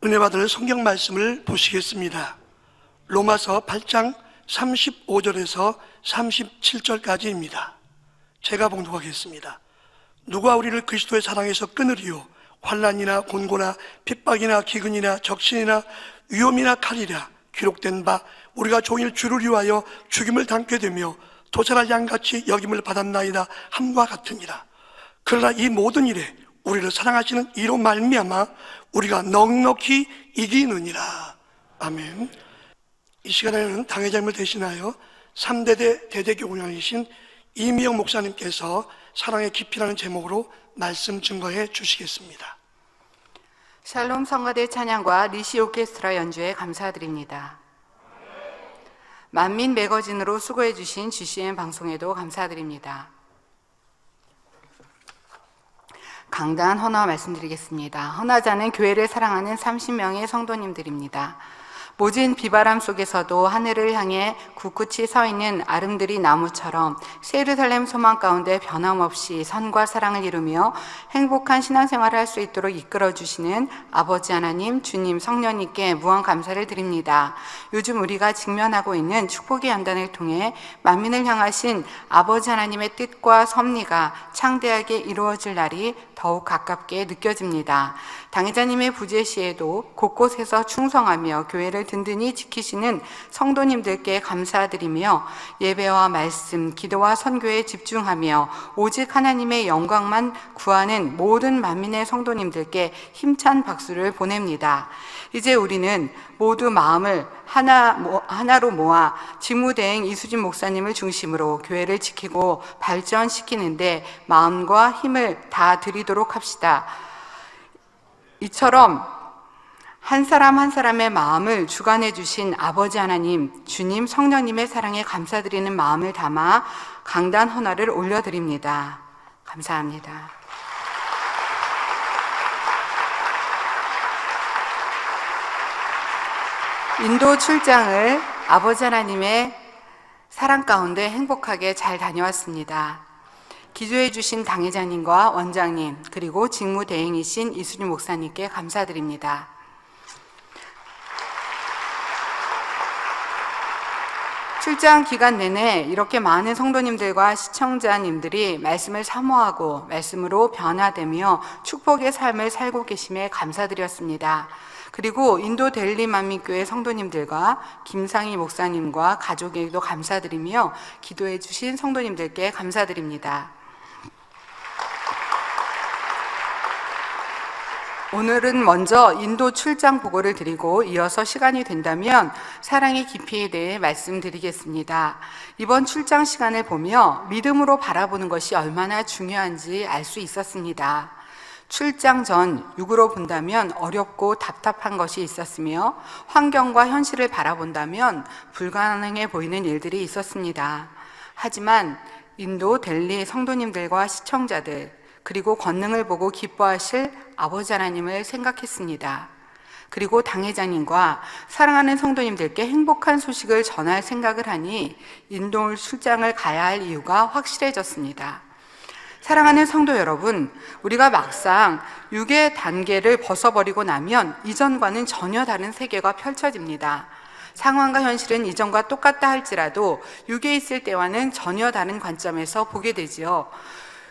은혜 받을 성경 말씀을 보시겠습니다. 로마서 8장 35절에서 37절까지입니다. 제가 봉독하겠습니다. 누가 우리를 그리스도의 사랑에서 끊으리요? 환난이나 곤고나 핍박이나 기근이나 적신이나 위험이나 칼이라. 기록된 바 우리가 종일 주를 위하여 죽임을 당게 되며 도살할 양같이 여김을 받았나이다 함과 같으니라. 그러나 이 모든 일에 우리를 사랑하시는 이로 말미암아 우리가 넉넉히 이기느니라. 아멘. 이 시간에는 당회장님을 대신하여 3대대 대대교구장이신 이미영 목사님께서 사랑의 깊이라는 제목으로 말씀 증거해 주시겠습니다. 샬롬 성가대 찬양과 리시 오케스트라 연주에 감사드립니다. 만민 매거진으로 수고해 주신 GCN 방송에도 감사드립니다. 강단 헌화 말씀드리겠습니다. 헌화자는 교회를 사랑하는 30명의 성도님들입니다. 모진 비바람 속에서도 하늘을 향해 굳굳이 서 있는 아름드리 나무처럼 예루살렘 소망 가운데 변함없이 선과 사랑을 이루며 행복한 신앙생활을 할 수 있도록 이끌어 주시는 아버지 하나님, 주님, 성령님께 무한 감사를 드립니다. 요즘 우리가 직면하고 있는 축복의 연단을 통해 만민을 향하신 아버지 하나님의 뜻과 섭리가 창대하게 이루어질 날이 더욱 가깝게 느껴집니다. 당회자님의 부재시에도 곳곳에서 충성하며 교회를 든든히 지키시는 성도님들께 감사드리며 예배와 말씀, 기도와 선교에 집중하며 오직 하나님의 영광만 구하는 모든 만민의 성도님들께 힘찬 박수를 보냅니다. 이제 우리는 모두 마음을 하나로 모아 직무대행 이수진 목사님을 중심으로 교회를 지키고 발전시키는데 마음과 힘을 다 드리도록 합시다. 이처럼 한 사람 한 사람의 마음을 주관해 주신 아버지 하나님, 주님, 성령님의 사랑에 감사드리는 마음을 담아 강단 헌화를 올려드립니다. 감사합니다. 인도 출장을 아버지 하나님의 사랑 가운데 행복하게 잘 다녀왔습니다. 기도해 주신 당회장님과 원장님, 그리고 직무대행이신 이수진 목사님께 감사드립니다. 출장 기간 내내 이렇게 많은 성도님들과 시청자님들이 말씀을 사모하고 말씀으로 변화되며 축복의 삶을 살고 계심에 감사드렸습니다. 그리고 인도 델리 만민교회 성도님들과 김상희 목사님과 가족에게도 감사드리며 기도해 주신 성도님들께 감사드립니다. 오늘은 먼저 인도 출장 보고를 드리고 이어서 시간이 된다면 사랑의 깊이에 대해 말씀드리겠습니다. 이번 출장 시간을 보며 믿음으로 바라보는 것이 얼마나 중요한지 알 수 있었습니다. 출장 전 육으로 본다면 어렵고 답답한 것이 있었으며 환경과 현실을 바라본다면 불가능해 보이는 일들이 있었습니다. 하지만 인도 델리 성도님들과 시청자들, 그리고 권능을 보고 기뻐하실 아버지 하나님을 생각했습니다. 그리고 당회장님과 사랑하는 성도님들께 행복한 소식을 전할 생각을 하니 인도 출장을 가야 할 이유가 확실해졌습니다. 사랑하는 성도 여러분, 우리가 막상 육의 단계를 벗어버리고 나면 이전과는 전혀 다른 세계가 펼쳐집니다. 상황과 현실은 이전과 똑같다 할지라도 육에 있을 때와는 전혀 다른 관점에서 보게 되지요.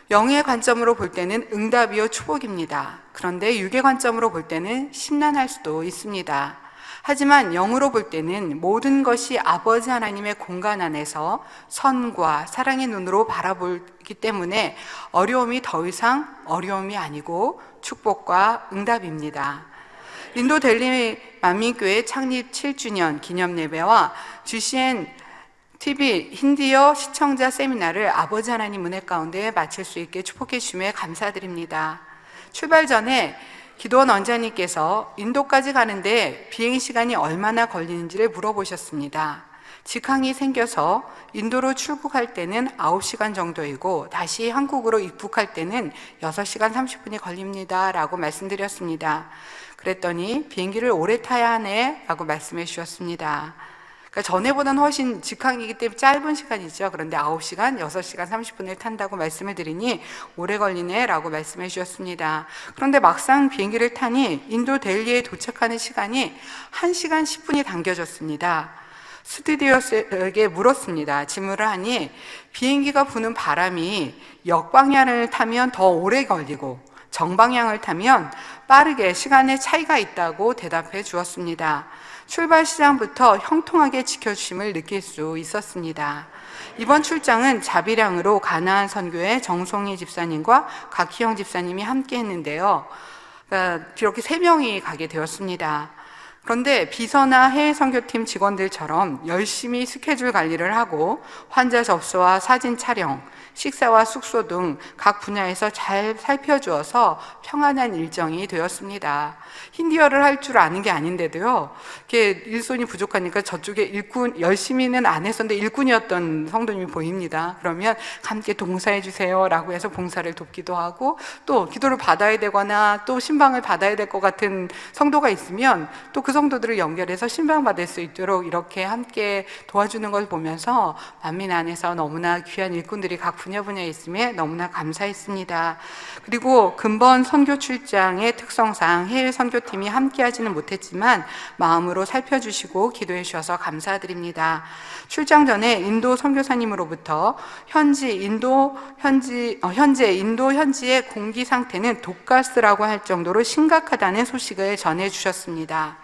영의 관점으로 볼 때는 응답이요 축복입니다. 그런데 육의 관점으로 볼 때는 심란할 수도 있습니다. 하지만 영으로 볼 때는 모든 것이 아버지 하나님의 공간 안에서 선과 사랑의 눈으로 바라보기 때문에 어려움이 더 이상 어려움이 아니고 축복과 응답입니다. 인도 델리 만민교회 창립 7주년 기념 예배와 GCN TV 힌디어 시청자 세미나를 아버지 하나님 은혜 가운데 마칠 수 있게 축복해 주심에 감사드립니다. 출발 전에 기도원 원장님께서 인도까지 가는데 비행시간이 얼마나 걸리는지를 물어보셨습니다. 직항이 생겨서 인도로 출국할 때는 9시간 정도이고 다시 한국으로 입국할 때는 6시간 30분이 걸립니다 라고 말씀드렸습니다. 그랬더니 비행기를 오래 타야 하네 라고 말씀해 주셨습니다. 그러니까 전에보다는 훨씬 직항이기 때문에 짧은 시간이죠. 그런데 9시간, 6시간 30분을 탄다고 말씀을 드리니 오래 걸리네 라고 말씀해 주셨습니다. 그런데 막상 비행기를 타니 인도 델리에 도착하는 시간이 1시간 10분이 당겨졌습니다. 스튜디오스에게 물었습니다. 질문을 하니 비행기가 부는 바람이 역방향을 타면 더 오래 걸리고 정방향을 타면 빠르게 시간의 차이가 있다고 대답해 주었습니다. 출발 시장부터 형통하게 지켜주심을 느낄 수 있었습니다. 이번 출장은 자비량으로 가나안 선교회 정송희 집사님과 각희영 집사님이 함께 했는데요. 이렇게 3명이 가게 되었습니다. 그런데 비서나 해외 선교팀 직원들처럼 열심히 스케줄 관리를 하고 환자 접수와 사진 촬영, 식사와 숙소 등 각 분야에서 잘 살펴주어서 평안한 일정이 되었습니다. 힌디어를 할 줄 아는 게 아닌데도요, 이렇게 일손이 부족하니까 저쪽에 일꾼, 열심히는 안 했었는데 일꾼이었던 성도님이 보입니다. 그러면 함께 동사해 주세요 라고 해서 봉사를 돕기도 하고, 또 기도를 받아야 되거나 또 신방을 받아야 될 것 같은 성도가 있으면 또 그 성도들을 연결해서 신방 받을 수 있도록 이렇게 함께 도와주는 걸 보면서 만민 안에서 너무나 귀한 일꾼들이 각 분야에 있음에 너무나 감사했습니다. 그리고 근본 선교 출장의 특성상 해외 선교팀이 함께 하지는 못했지만 마음으로 살펴주시고 기도해 주셔서 감사드립니다. 출장 전에 인도 선교사님으로부터 현재 인도 현지의 공기 상태는 독가스라고 할 정도로 심각하다는 소식을 전해 주셨습니다.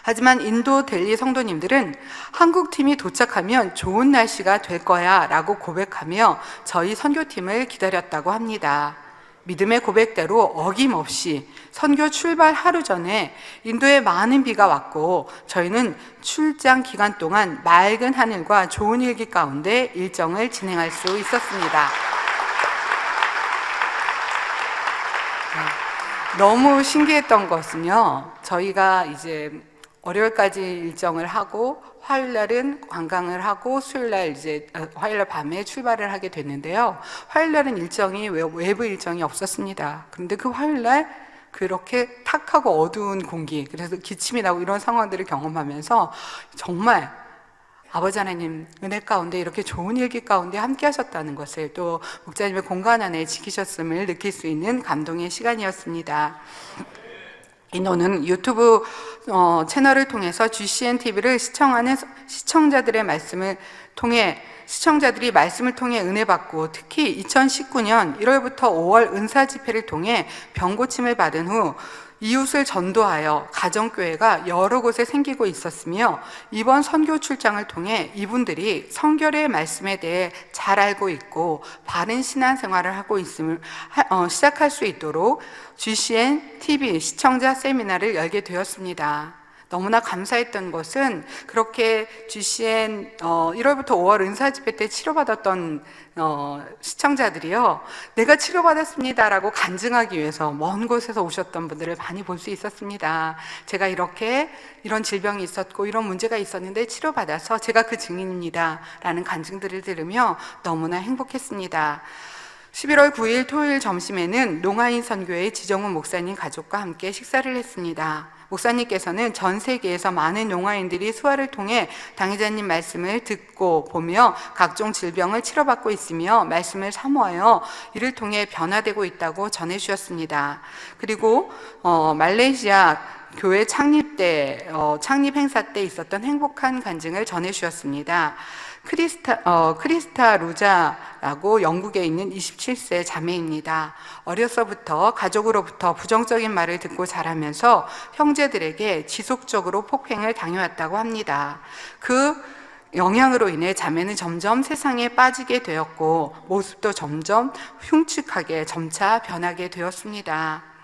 하지만 인도 델리 성도님들은 한국팀이 도착하면 좋은 날씨가 될 거야 라고 고백하며 저희 선교팀을 기다렸다고 합니다. 믿음의 고백대로 어김없이 선교 출발 하루 전에 인도에 많은 비가 왔고 저희는 출장 기간 동안 맑은 하늘과 좋은 일기 가운데 일정을 진행할 수 있었습니다. 너무 신기했던 것은요, 저희가 이제 월요일까지 일정을 하고 화요일날은 관광을 하고 수요일날 이제 화요일날 밤에 출발을 하게 됐는데요. 화요일날은 일정이 외부 일정이 없었습니다. 그런데 그 화요일날 그렇게 탁하고 어두운 공기, 그래서 기침이 나고 이런 상황들을 경험하면서 정말 아버지 하나님 은혜 가운데 이렇게 좋은 일기 가운데 함께 하셨다는 것을, 또 목자님의 공간 안에 지키셨음을 느낄 수 있는 감동의 시간이었습니다. 인도는 유튜브 채널을 통해서 GCN TV를 시청하는 시청자들의 말씀을 통해 은혜 받고, 특히 2019년 1월부터 5월 은사 집회를 통해 병고침을 받은 후 이웃을 전도하여 가정교회가 여러 곳에 생기고 있었으며, 이번 선교 출장을 통해 이분들이 성결의 말씀에 대해 잘 알고 있고 바른 신앙생활을 하고 있음을 시작할 수 있도록 GCN TV 시청자 세미나를 열게 되었습니다. 너무나 감사했던 것은 그렇게 GCN 1월부터 5월 은사 집회 때 치료받았던 시청자들이요, 내가 치료받았습니다 라고 간증하기 위해서 먼 곳에서 오셨던 분들을 많이 볼 수 있었습니다. 제가 이런 질병이 있었고 이런 문제가 있었는데 치료받아서 제가 그 증인입니다 라는 간증들을 들으며 너무나 행복했습니다. 11월 9일 토요일 점심에는 농아인 선교회 지정훈 목사님 가족과 함께 식사를 했습니다. 목사님께서는 전 세계에서 많은 농아인들이 수화를 통해 당회자님 말씀을 듣고 보며 각종 질병을 치료받고 있으며 말씀을 사모하여 이를 통해 변화되고 있다고 전해주셨습니다. 그리고 말레이시아 교회 창립 행사 때 있었던 행복한 간증을 전해주셨습니다. 크리스타 루자라고 영국에 있는 27세 자매입니다. 어려서부터 가족으로부터 부정적인 말을 듣고 자라면서 형제들에게 지속적으로 폭행을 당해왔다고 합니다. 그 영향으로 인해 자매는 점점 세상에 빠지게 되었고 모습도 점점 흉측하게 점차 변하게 되었습니다.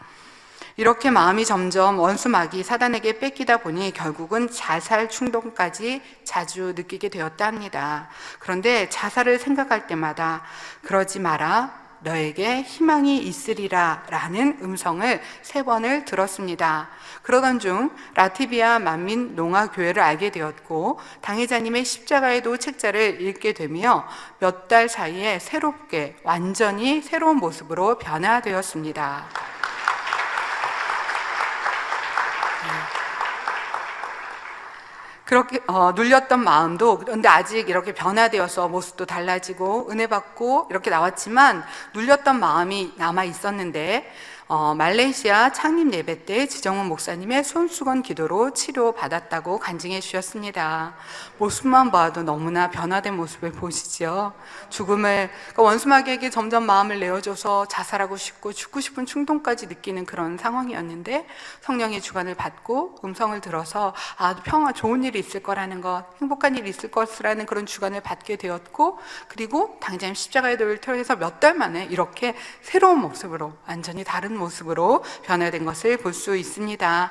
이렇게 마음이 점점 원수마귀 사단에게 뺏기다 보니 결국은 자살 충동까지 자주 느끼게 되었다 합니다. 그런데 자살을 생각할 때마다 그러지 마라, 너에게 희망이 있으리라 라는 음성을 3번을 들었습니다. 그러던 중 라티비아 만민 농아교회를 알게 되었고 당회자님의 십자가의도 책자를 읽게 되며 몇 달 사이에 새롭게 완전히 새로운 모습으로 변화되었습니다. 그렇게 눌렸던 마음도, 그런데 아직 이렇게 변화되어서 모습도 달라지고 은혜 받고 이렇게 나왔지만 눌렸던 마음이 남아 있었는데 말레이시아 창립 예배 때 지정훈 목사님의 손수건 기도로 치료받았다고 간증해 주셨습니다. 모습만 봐도 너무나 변화된 모습을 보시죠. 죽음을, 그러니까 원수마귀에게 점점 마음을 내어줘서 자살하고 싶고 죽고 싶은 충동까지 느끼는 그런 상황이었는데 성령의 주관을 받고 음성을 들어서 평화, 좋은 일이 있을 거라는 것, 행복한 일이 있을 것이라는 그런 주관을 받게 되었고, 그리고 당장 십자가의 돌을 통해서 몇 달 만에 이렇게 새로운 모습으로, 완전히 다른 모습으로 변화된 것을 볼 수 있습니다.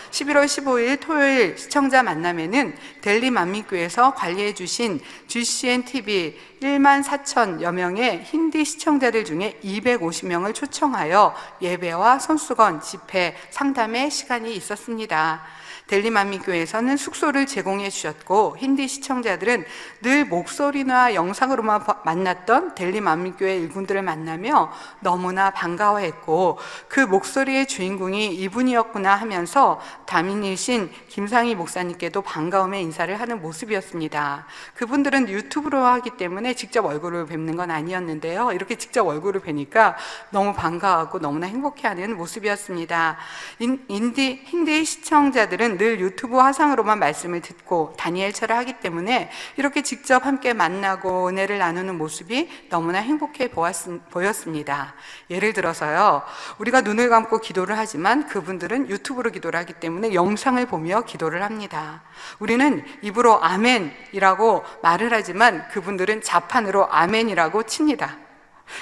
11월 15일 토요일 시청자 만남에는 델리 만민교회에서 관리해 주신 GCN-TV 1만 4천여 명의 힌디 시청자들 중에 250명을 초청하여 예배와 손수건, 집회, 상담의 시간이 있었습니다. 델리 만민교회에서는 숙소를 제공해 주셨고, 힌디 시청자들은 늘 목소리나 영상으로만 만났던 델리 만민교회 일꾼들을 만나며 너무나 반가워했고, 그 목소리의 주인공이 이분이었구나 하면서 담임이신 김상희 목사님께도 반가움의 인사를 하는 모습이었습니다. 그분들은 유튜브로 하기 때문에 직접 얼굴을 뵙는 건 아니었는데요, 이렇게 직접 얼굴을 뵈니까 너무 반가워하고 너무나 행복해하는 모습이었습니다. 힌디 시청자들은 늘 유튜브 화상으로만 말씀을 듣고 다니엘처를 하기 때문에 이렇게 직접 함께 만나고 은혜를 나누는 모습이 너무나 행복해 보였습니다. 예를 들어서요, 우리가 눈을 감고 기도를 하지만 그분들은 유튜브로 기도를 하기 때문에 영상을 보며 기도를 합니다. 우리는 입으로 아멘이라고 말을 하지만 그분들은 자판으로 아멘이라고 칩니다.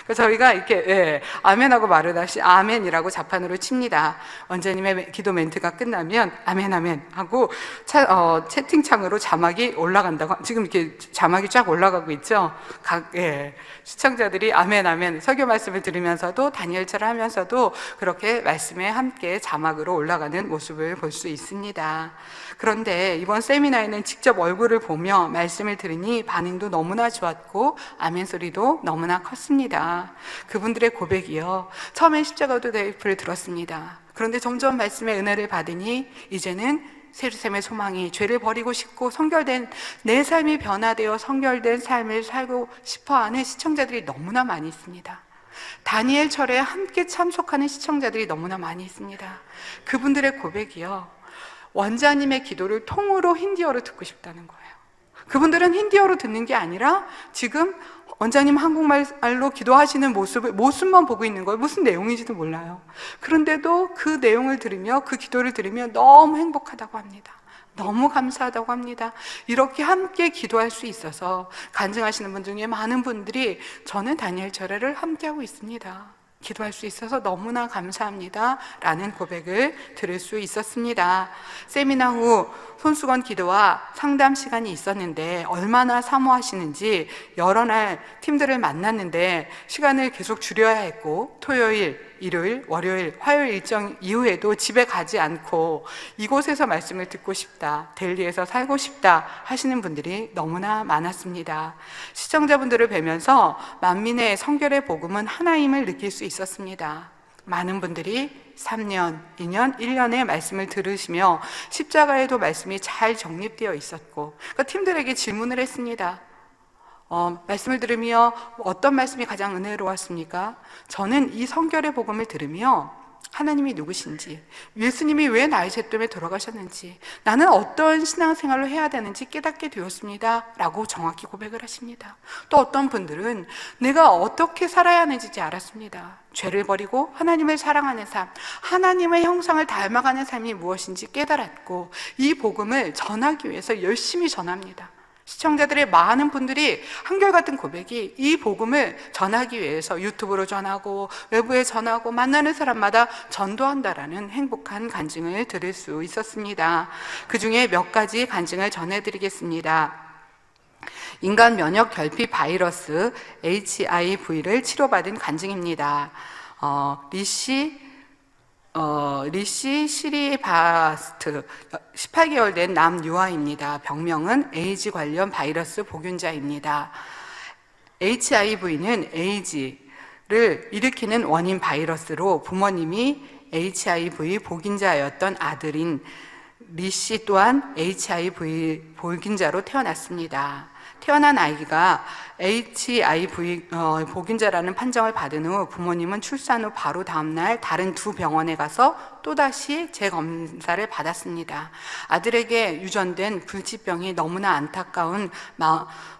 그래서 저희가 이렇게 아멘하고 말을 하시 아멘이라고 자판으로 칩니다. 원장님의 기도 멘트가 끝나면 아멘 아멘 하고 채팅창으로 자막이 올라간다고, 지금 이렇게 자막이 쫙 올라가고 있죠. 각 시청자들이 아멘 아멘 설교 말씀을 들으면서도 다니엘처럼 하면서도 그렇게 말씀에 함께 자막으로 올라가는 모습을 볼 수 있습니다. 그런데 이번 세미나에는 직접 얼굴을 보며 말씀을 들으니 반응도 너무나 좋았고 아멘 소리도 너무나 컸습니다. 그분들의 고백이요, 처음엔 십자가도 대표를 들었습니다. 그런데 점점 말씀의 은혜를 받으니 이제는 세르셈의 소망이, 죄를 버리고 싶고 성결된 내 삶이 변화되어 성결된 삶을 살고 싶어하는 시청자들이 너무나 많이 있습니다. 다니엘철에 함께 참석하는 시청자들이 너무나 많이 있습니다. 그분들의 고백이요, 원자님의 기도를 통으로 힌디어로 듣고 싶다는 거예요. 그분들은 힌디어로 듣는 게 아니라 지금 원장님 한국말로 기도하시는 모습만 보고 있는 거예요. 무슨 내용인지도 몰라요. 그런데도 그 내용을 들으며, 그 기도를 들으며 너무 행복하다고 합니다. 너무 감사하다고 합니다. 이렇게 함께 기도할 수 있어서 간증하시는 분 중에 많은 분들이 저는 다니엘 절에를 함께하고 있습니다, 기도할 수 있어서 너무나 감사합니다 라는 고백을 들을 수 있었습니다. 세미나 후 손수건 기도와 상담 시간이 있었는데 얼마나 사모하시는지 여러 날 팀들을 만났는데 시간을 계속 줄여야 했고, 토요일, 일요일, 월요일, 화요일 일정 이후에도 집에 가지 않고 이곳에서 말씀을 듣고 싶다, 델리에서 살고 싶다 하시는 분들이 너무나 많았습니다. 시청자분들을 뵈면서 만민의 성결의 복음은 하나임을 느낄 수 있었습니다. 많은 분들이 3년, 2년, 1년의 말씀을 들으시며 십자가에도 말씀이 잘 정립되어 있었고, 그러니까 팀들에게 질문을 했습니다. 말씀을 들으며 어떤 말씀이 가장 은혜로웠습니까? 저는 이 성결의 복음을 들으며 하나님이 누구신지, 예수님이 왜 나의 죄 때문에 돌아가셨는지, 나는 어떤 신앙생활을 해야 되는지 깨닫게 되었습니다 라고 정확히 고백을 하십니다. 또 어떤 분들은 내가 어떻게 살아야 하는지 알았습니다. 죄를 버리고 하나님을 사랑하는 삶, 하나님의 형상을 닮아가는 삶이 무엇인지 깨달았고 이 복음을 전하기 위해서 열심히 전합니다. 시청자들의 많은 분들이 한결같은 고백이 이 복음을 전하기 위해서 유튜브로 전하고 외부에 전하고 만나는 사람마다 전도한다라는 행복한 간증을 들을 수 있었습니다. 그 중에 몇 가지 간증을 전해드리겠습니다. 인간 면역 결핍 바이러스 HIV를 치료받은 간증입니다. 리시 시리바스트 18개월 된 남유아입니다. 병명은 에이즈 관련 바이러스 보균자입니다. HIV는 에이즈를 일으키는 원인 바이러스로 부모님이 HIV 보균자였던 아들인 리 씨 또한 HIV 보균자로 태어났습니다. 태어난 아이가 HIV 보균자라는 판정을 받은 후 부모님은 출산 후 바로 다음날 다른 두 병원에 가서 또다시 재검사를 받았습니다. 아들에게 유전된 불치병이 너무나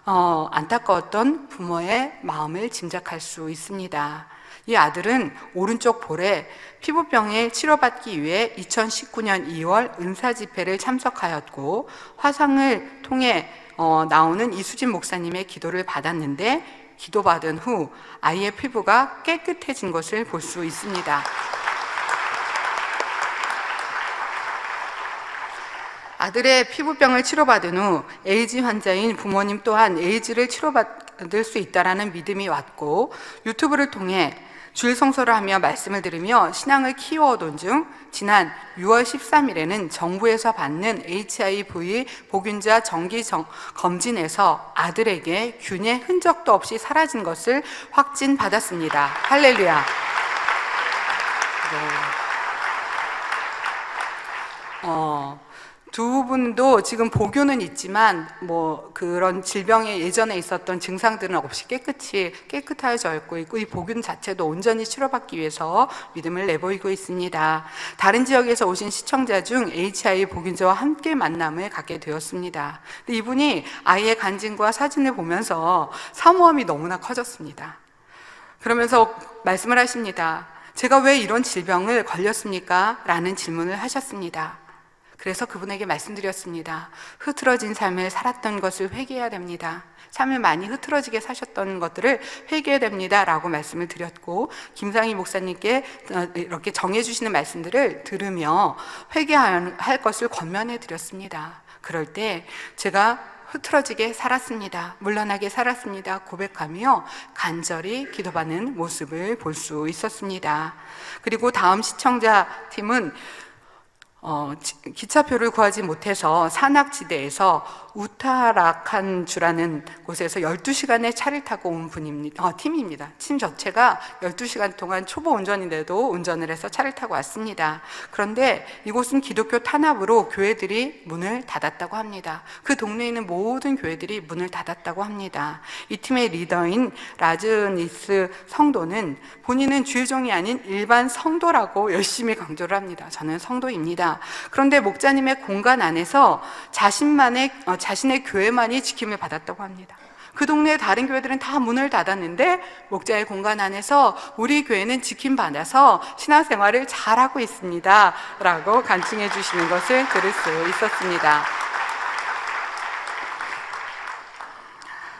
안타까웠던 부모의 마음을 짐작할 수 있습니다. 이 아들은 오른쪽 볼에 피부병에 치료받기 위해 2019년 2월 은사집회를 참석하였고 화상을 통해 나오는 이수진 목사님의 기도를 받았는데 기도받은 후 아이의 피부가 깨끗해진 것을 볼 수 있습니다. 아들의 피부병을 치료받은 후 에이즈 환자인 부모님 또한 에이즈를 치료받을 수 있다는 믿음이 왔고 유튜브를 통해 주일 성서를 하며 말씀을 들으며 신앙을 키워오던 중 지난 6월 13일에는 정부에서 받는 HIV 보균자 정기 검진에서 아들에게 균의 흔적도 없이 사라진 것을 확진받았습니다. 할렐루야. 두 분도 지금 보균은 있지만 그런 질병에 예전에 있었던 증상들은 없이 깨끗해져 있고 이 보균 자체도 온전히 치료받기 위해서 믿음을 내보이고 있습니다. 다른 지역에서 오신 시청자 중 HIV 보균자와 함께 만남을 갖게 되었습니다. 근데 이분이 아이의 간증과 사진을 보면서 사모함이 너무나 커졌습니다. 그러면서 말씀을 하십니다. 제가 왜 이런 질병을 걸렸습니까? 라는 질문을 하셨습니다. 그래서 그분에게 말씀드렸습니다. 흐트러진 삶을 살았던 것을 회개해야 됩니다. 삶을 많이 흐트러지게 사셨던 것들을 회개해야 됩니다 라고 말씀을 드렸고 김상희 목사님께 이렇게 정해주시는 말씀들을 들으며 회개할 것을 권면해 드렸습니다. 그럴 때 제가 흐트러지게 살았습니다. 물러나게 살았습니다. 고백하며 간절히 기도받는 모습을 볼 수 있었습니다. 그리고 다음 시청자 팀은 기차표를 구하지 못해서 산악지대에서 우타라칸주라는 곳에서 12시간의 차를 타고 온 팀입니다. 팀 자체가 12시간 동안 초보 운전인데도 운전을 해서 차를 타고 왔습니다. 그런데 이곳은 기독교 탄압으로 교회들이 문을 닫았다고 합니다. 그 동네에 있는 모든 교회들이 문을 닫았다고 합니다. 이 팀의 리더인 라즈니스 성도는 본인은 주일종이 아닌 일반 성도라고 열심히 강조를 합니다. 저는 성도입니다. 그런데 목자님의 공간 안에서 자신의 교회만이 지킴을 받았다고 합니다. 그 동네의 다른 교회들은 다 문을 닫았는데 목자의 공간 안에서 우리 교회는 지킴받아서 신앙생활을 잘하고 있습니다 라고 간증해 주시는 것을 들을 수 있었습니다.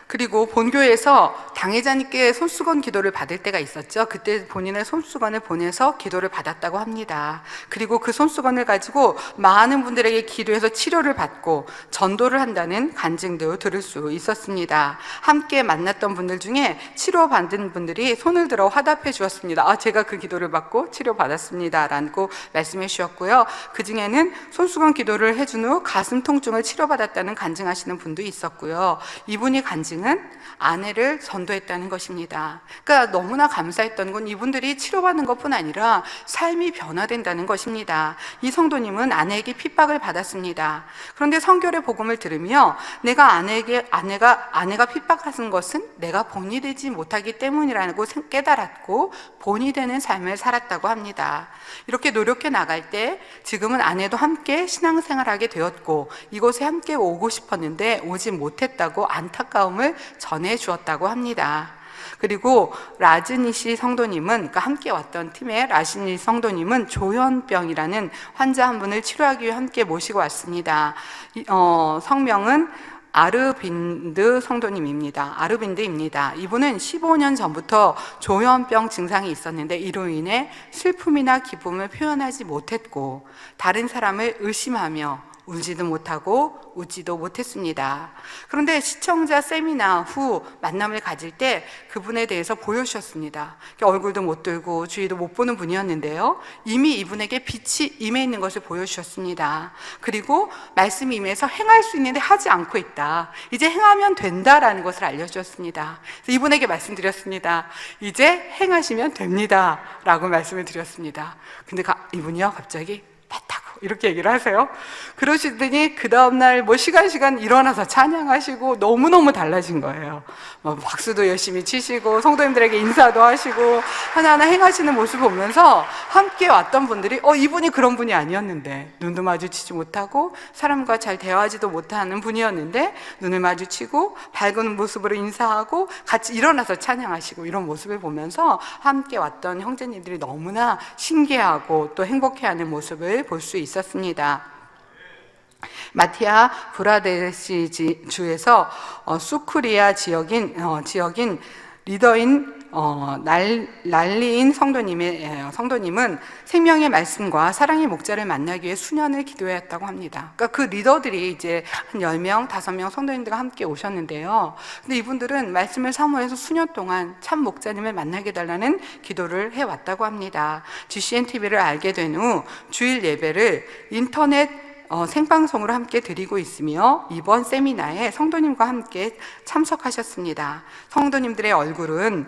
그리고 본교에서 당회자님께 손수건 기도를 받을 때가 있었죠. 그때 본인의 손수건을 보내서 기도를 받았다고 합니다. 그리고 그 손수건을 가지고 많은 분들에게 기도해서 치료를 받고 전도를 한다는 간증도 들을 수 있었습니다. 함께 만났던 분들 중에 치료받은 분들이 손을 들어 화답해 주었습니다. 제가 그 기도를 받고 치료받았습니다 라고 말씀해 주셨고요. 그 중에는 손수건 기도를 해준 후 가슴 통증을 치료받았다는 간증하시는 분도 있었고요. 이분이 간증은 아내를 전도했다는 것입니다. 그러니까 너무나 감사했던 건 이분들이 치료받는 것뿐 아니라 삶이 변화된다는 것입니다. 이 성도님은 아내에게 핍박을 받았습니다. 그런데 성결의 복음을 들으며 아내가 핍박하는 것은 내가 본이 되지 못하기 때문이라고 깨달았고 본이 되는 삶을 살았다고 합니다. 이렇게 노력해 나갈 때 지금은 아내도 함께 신앙생활하게 되었고 이곳에 함께 오고 싶었는데 오지 못했다고 안타까움을 전해 주었다고 합니다. 그리고 라즈니시 성도님은, 그러니까 함께 왔던 팀의 라즈니시 성도님은 조현병이라는 환자 한 분을 치료하기 위해 함께 모시고 왔습니다. 성명은 아르빈드 성도님입니다. 아르빈드입니다. 이분은 15년 전부터 조현병 증상이 있었는데 이로 인해 슬픔이나 기쁨을 표현하지 못했고 다른 사람을 의심하며 울지도 못하고 웃지도 못했습니다. 그런데 시청자 세미나 후 만남을 가질 때 그분에 대해서 보여주셨습니다. 얼굴도 못 들고 주위도 못 보는 분이었는데요. 이미 이분에게 빛이 임해 있는 것을 보여주셨습니다. 그리고 말씀이 임해서 행할 수 있는데 하지 않고 있다. 이제 행하면 된다라는 것을 알려주셨습니다. 그래서 이분에게 말씀드렸습니다. 이제 행하시면 됩니다 라고 말씀을 드렸습니다. 근데 이분이요 갑자기 배 타고 이렇게 얘기를 하세요. 그러시더니 그 다음날 뭐 시간 일어나서 찬양하시고 너무너무 달라진 거예요. 뭐 박수도 열심히 치시고 성도님들에게 인사도 하시고 하나하나 행하시는 모습을 보면서 함께 왔던 분들이 이분이 그런 분이 아니었는데, 눈도 마주치지 못하고 사람과 잘 대화하지도 못하는 분이었는데 눈을 마주치고 밝은 모습으로 인사하고 같이 일어나서 찬양하시고, 이런 모습을 보면서 함께 왔던 형제님들이 너무나 신기하고 또 행복해하는 모습을 볼 수 있었습니다. 마티아 브라데시 주에서 수쿠리아 지역인 리더인 날리인 성도님은 생명의 말씀과 사랑의 목자를 만나기 위해 수년을 기도했다고 합니다. 그러니까 그 리더들이 이제 한 10명, 5명 성도님들과 함께 오셨는데요. 근데 이분들은 말씀을 사모해서 수년 동안 참 목자님을 만나게 해달라는 기도를 해왔다고 합니다. GCN TV를 알게 된 후 주일 예배를 인터넷 생방송으로 함께 드리고 있으며 이번 세미나에 성도님과 함께 참석하셨습니다. 성도님들의 얼굴은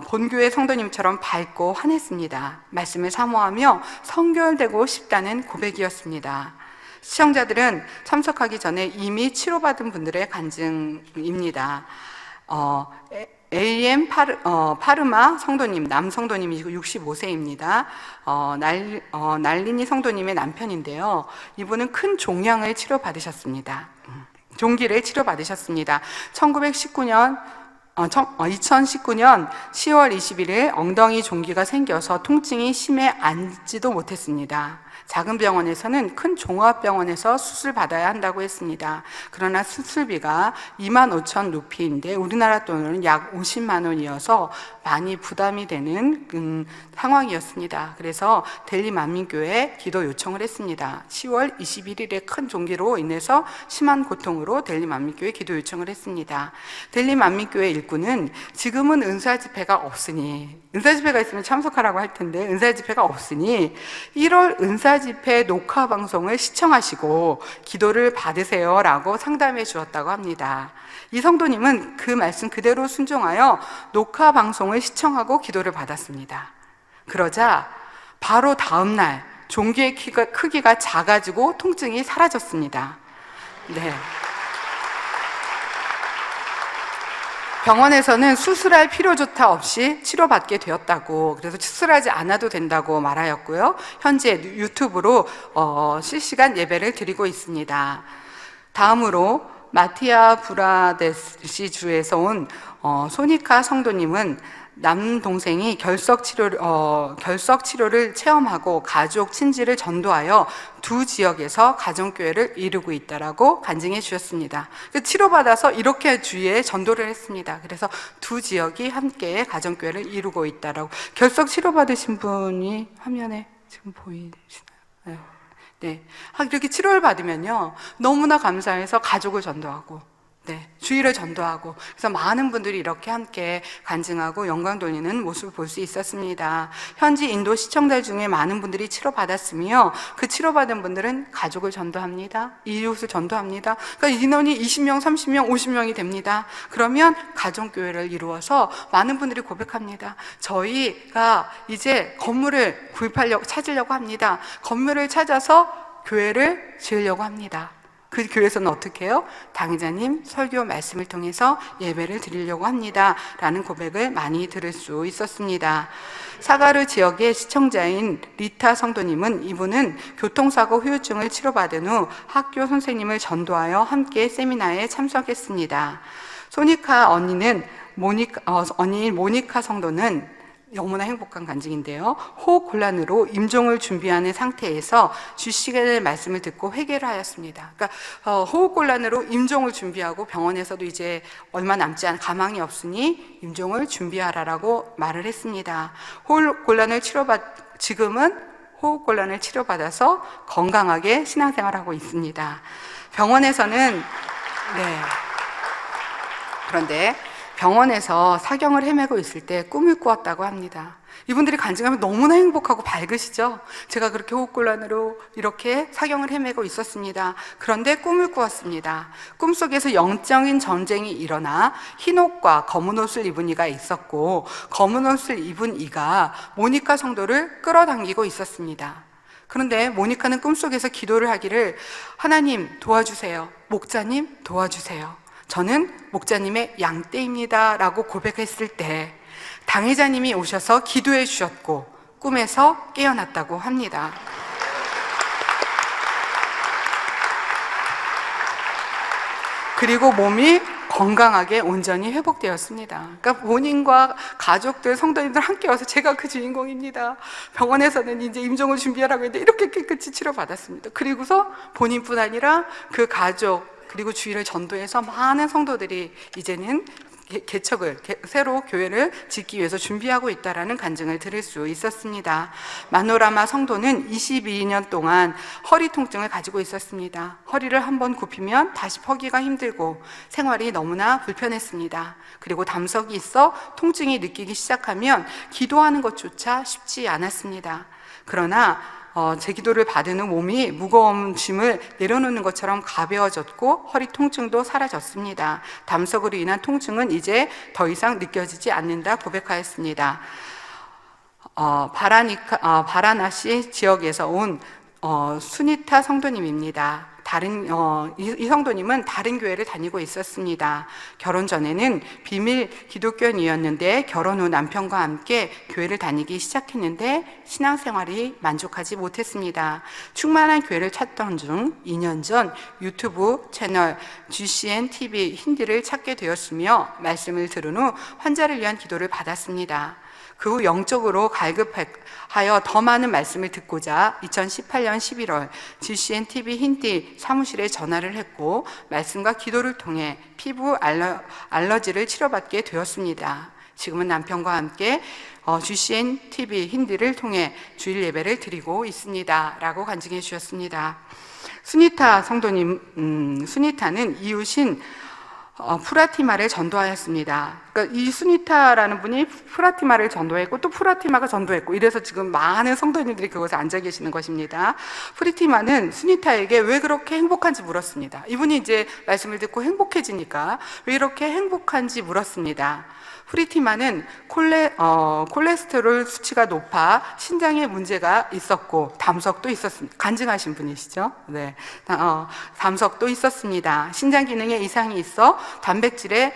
본교회 성도님처럼 밝고 환했습니다. 말씀을 사모하며 성결되고 싶다는 고백이었습니다. 시청자들은 참석하기 전에 이미 치료받은 분들의 간증입니다. AM 파르마 성도님, 남성도님이시고 65세입니다. 날리니 성도님의 남편인데요. 이분은 큰 종양을 치료받으셨습니다. 종기를 치료받으셨습니다. 2019년 10월 21일 엉덩이 종기가 생겨서 통증이 심해 앉지도 못했습니다. 작은 병원에서는 큰 종합병원에서 수술 받아야 한다고 했습니다. 그러나 수술비가 25,000 루피인데 우리나라 돈으로는 약 50만 원이어서 많이 부담이 되는 상황이었습니다. 그래서 델리 만민교회에 기도 요청을 했습니다. 10월 21일에 큰 종기로 인해서 심한 고통으로 델리 만민교회에 기도 요청을 했습니다. 델리 만민교회 일꾼은 지금은 은사 집회가 없으니, 은사 집회가 있으면 참석하라고 할 텐데 은사 집회가 없으니 1월 은사 집회 녹화 방송을 시청하시고 기도를 받으세요 라고 상담해 주었다고 합니다. 이 성도님은 그 말씀 그대로 순종하여 녹화 방송을 시청하고 기도를 받았습니다. 그러자 바로 다음 날 종기의 크기가 작아지고 통증이 사라졌습니다. 네. 병원에서는 수술할 필요조차 없이 치료받게 되었다고, 그래서 수술하지 않아도 된다고 말하였고요. 현재 유튜브로 실시간 예배를 드리고 있습니다. 다음으로 마티아 브라데시 주에서 온 소니카 성도님은 남동생이 결석 치료를 체험하고 가족 친지를 전도하여 두 지역에서 가정교회를 이루고 있다라고 간증해 주셨습니다. 치료받아서 이렇게 주위에 전도를 했습니다. 그래서 두 지역이 함께 가정교회를 이루고 있다라고. 결석 치료받으신 분이 화면에 지금 보이시나요? 네. 이렇게 치료를 받으면요, 너무나 감사해서 가족을 전도하고, 네, 주일을 전도하고, 그래서 많은 분들이 이렇게 함께 간증하고 영광 돌리는 모습을 볼 수 있었습니다. 현지 인도 시청자 중에 많은 분들이 치료받았으며 그 치료받은 분들은 가족을 전도합니다. 이웃을 전도합니다. 그러니까 인원이 20명, 30명, 50명이 됩니다. 그러면 가정교회를 이루어서 많은 분들이 고백합니다. 저희가 이제 건물을 찾으려고 합니다. 건물을 찾아서 교회를 지으려고 합니다. 그 교회에서는 어떻게 해요? 당회자님 설교 말씀을 통해서 예배를 드리려고 합니다 라는 고백을 많이 들을 수 있었습니다. 사가르 지역의 시청자인 리타 성도님은, 이분은 교통사고 후유증을 치료받은 후 학교 선생님을 전도하여 함께 세미나에 참석했습니다. 소니카 언니인 모니카 성도는 너무나 행복한 간증인데요. 호흡곤란으로 임종을 준비하는 상태에서 주시간의 말씀을 듣고 회개를 하였습니다. 그러니까 호흡곤란으로 임종을 준비하고 병원에서도 이제 얼마 남지 않은 가망이 없으니 임종을 준비하라라고 말을 했습니다. 지금은 호흡곤란을 치료받아서 건강하게 신앙생활하고 있습니다. 병원에서는 그런데 병원에서 사경을 헤매고 있을 때 꿈을 꾸었다고 합니다. 이분들이 간증하면 너무나 행복하고 밝으시죠? 제가 그렇게 호흡곤란으로 이렇게 사경을 헤매고 있었습니다. 그런데 꿈을 꾸었습니다. 꿈속에서 영적인 전쟁이 일어나 흰 옷과 검은 옷을 입은 이가 있었고, 검은 옷을 입은 이가 모니카 성도를 끌어당기고 있었습니다. 그런데 모니카는 꿈속에서 기도를 하기를 하나님 도와주세요. 목자님 도와주세요. 저는 목자님의 양떼입니다. 라고 고백했을 때 당회자님이 오셔서 기도해 주셨고 꿈에서 깨어났다고 합니다. 그리고 몸이 건강하게 온전히 회복되었습니다. 그러니까 본인과 가족들, 성도님들 함께 와서 제가 그 주인공입니다. 병원에서는 이제 임종을 준비하라고 했는데 이렇게 깨끗이 치료받았습니다. 그리고서 본인뿐 아니라 그 가족, 그리고 주위를 전도해서 많은 성도들이 이제는 개척을, 새로 교회를 짓기 위해서 준비하고 있다는 간증을 들을 수 있었습니다. 마노라마 성도는 22년 동안 허리 통증을 가지고 있었습니다. 허리를 한번 굽히면 다시 펴기가 힘들고 생활이 너무나 불편했습니다. 그리고 담석이 있어 통증이 느끼기 시작하면 기도하는 것조차 쉽지 않았습니다. 그러나 제 기도를 받은 후 몸이 무거운 짐을 내려놓는 것처럼 가벼워졌고 허리 통증도 사라졌습니다. 담석으로 인한 통증은 이제 더 이상 느껴지지 않는다 고백하였습니다. 바라나시 지역에서 온 수니타 성도님입니다. 이 성도님은 다른 교회를 다니고 있었습니다. 결혼 전에는 비밀 기독교인이었는데 결혼 후 남편과 함께 교회를 다니기 시작했는데 신앙생활이 만족하지 못했습니다. 충만한 교회를 찾던 중 2년 전 유튜브 채널 GCN TV 힌디를 찾게 되었으며 말씀을 들은 후 환자를 위한 기도를 받았습니다. 그 후 영적으로 갈급하여 더 많은 말씀을 듣고자 2018년 11월 GCN TV 힌디 사무실에 전화를 했고 말씀과 기도를 통해 피부 알러지를 치료받게 되었습니다. 지금은 남편과 함께 GCN TV 힌디를 통해 주일 예배를 드리고 있습니다. 라고 간증해 주셨습니다. 수니타 성도님, 수니타는 이웃인 프라티마를 전도하였습니다. 그러니까 이 수니타라는 분이 프라티마를 전도했고 또 프라티마가 전도했고 이래서 지금 많은 성도님들이 그곳에 앉아 계시는 것입니다. 프리티마는 수니타에게 왜 그렇게 행복한지 물었습니다. 이분이 이제 말씀을 듣고 행복해지니까 왜 이렇게 행복한지 물었습니다. 프리티마는 콜레스테롤 수치가 높아 신장에 문제가 있었고 담석도 있었습니다. 간증하신 분이시죠? 네, 담석도 있었습니다. 신장 기능에 이상이 있어 단백질을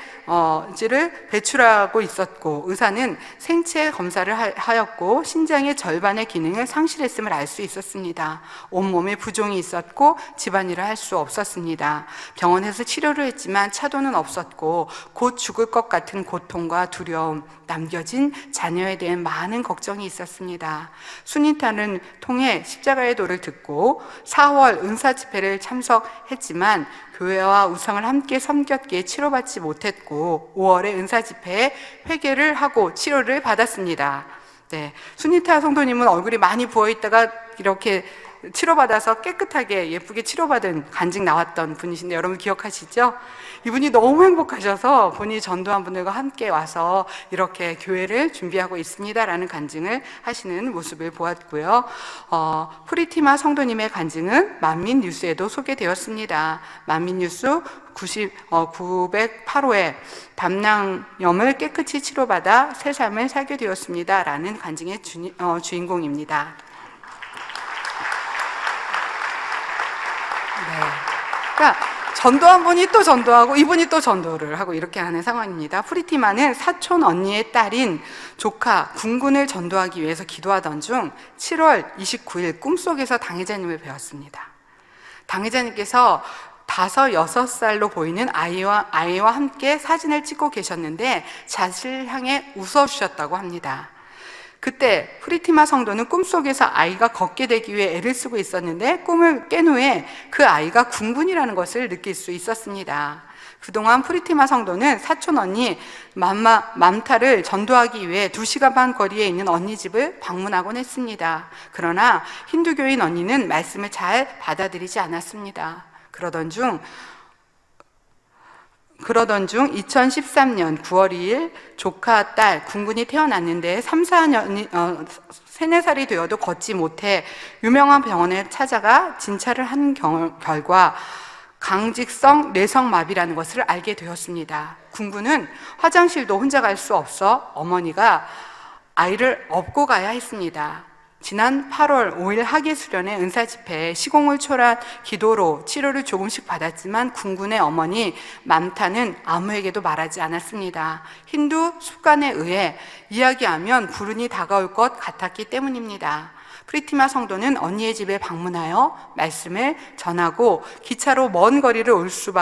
배출하고 있었고 의사는 생체 검사를 하였고 신장의 절반의 기능을 상실했음을 알 수 있었습니다. 온몸에 부종이 있었고 집안일을 할 수 없었습니다. 병원에서 치료를 했지만 차도는 없었고 곧 죽을 것 같은 고통과 두려움, 남겨진 자녀에 대한 많은 걱정이 있었습니다. 수니타는 통해 십자가의 도를 듣고 4월 은사 집회를 참석했지만 교회와 우상을 함께 섬겼기에 치료받지 못했고 5월에 은사 집회에 회개를 하고 치료를 받았습니다. 네, 수니타 성도님은 얼굴이 많이 부어있다가 이렇게 치료받아서 깨끗하게 예쁘게 치료받은 간증 나왔던 분이신데 여러분 기억하시죠? 이분이 너무 행복하셔서 본인이 전도한 분들과 함께 와서 이렇게 교회를 준비하고 있습니다라는 간증을 하시는 모습을 보았고요. 프리티마 성도님의 간증은 만민뉴스에도 소개되었습니다. 만민뉴스 908호에 담낭염을 깨끗이 치료받아 새 삶을 살게 되었습니다라는 간증의 주인공입니다. 네. 그러니까 전도한 분이 또 전도하고 이분이 또 전도를 하고 이렇게 하는 상황입니다. 프리티마는 사촌 언니의 딸인 조카 군군을 전도하기 위해서 기도하던 중 7월 29일 꿈속에서 당회자님을 뵈었습니다. 당회자님께서 5, 6살로 보이는 아이와 함께 사진을 찍고 계셨는데 자신을 향해 웃어주셨다고 합니다. 그때 프리티마 성도는 꿈속에서 아이가 걷게 되기 위해 애를 쓰고 있었는데 꿈을 깬 후에 그 아이가 군군이라는 것을 느낄 수 있었습니다. 그동안 프리티마 성도는 사촌 언니 맘타를 전도하기 위해 2시간 반 거리에 있는 언니 집을 방문하곤 했습니다. 그러나 힌두교인 언니는 말씀을 잘 받아들이지 않았습니다. 그러던 중 2013년 9월 2일 조카 딸 군군이 태어났는데 3, 4살이 되어도 걷지 못해 유명한 병원에 찾아가 진찰을 한 결과 강직성 뇌성마비라는 것을 알게 되었습니다. 군군은 화장실도 혼자 갈 수 없어 어머니가 아이를 업고 가야 했습니다. 지난 8월 5일 하계수련회 은사집회에 시공을 초월한 기도로 치료를 조금씩 받았지만 군군의 어머니 맘타는 아무에게도 말하지 않았습니다. 힌두 습관에 의해 이야기하면 불운이 다가올 것 같았기 때문입니다. 프리티마 성도는 언니의 집에 방문하여 말씀을 전하고 기차로 먼 거리를 올 수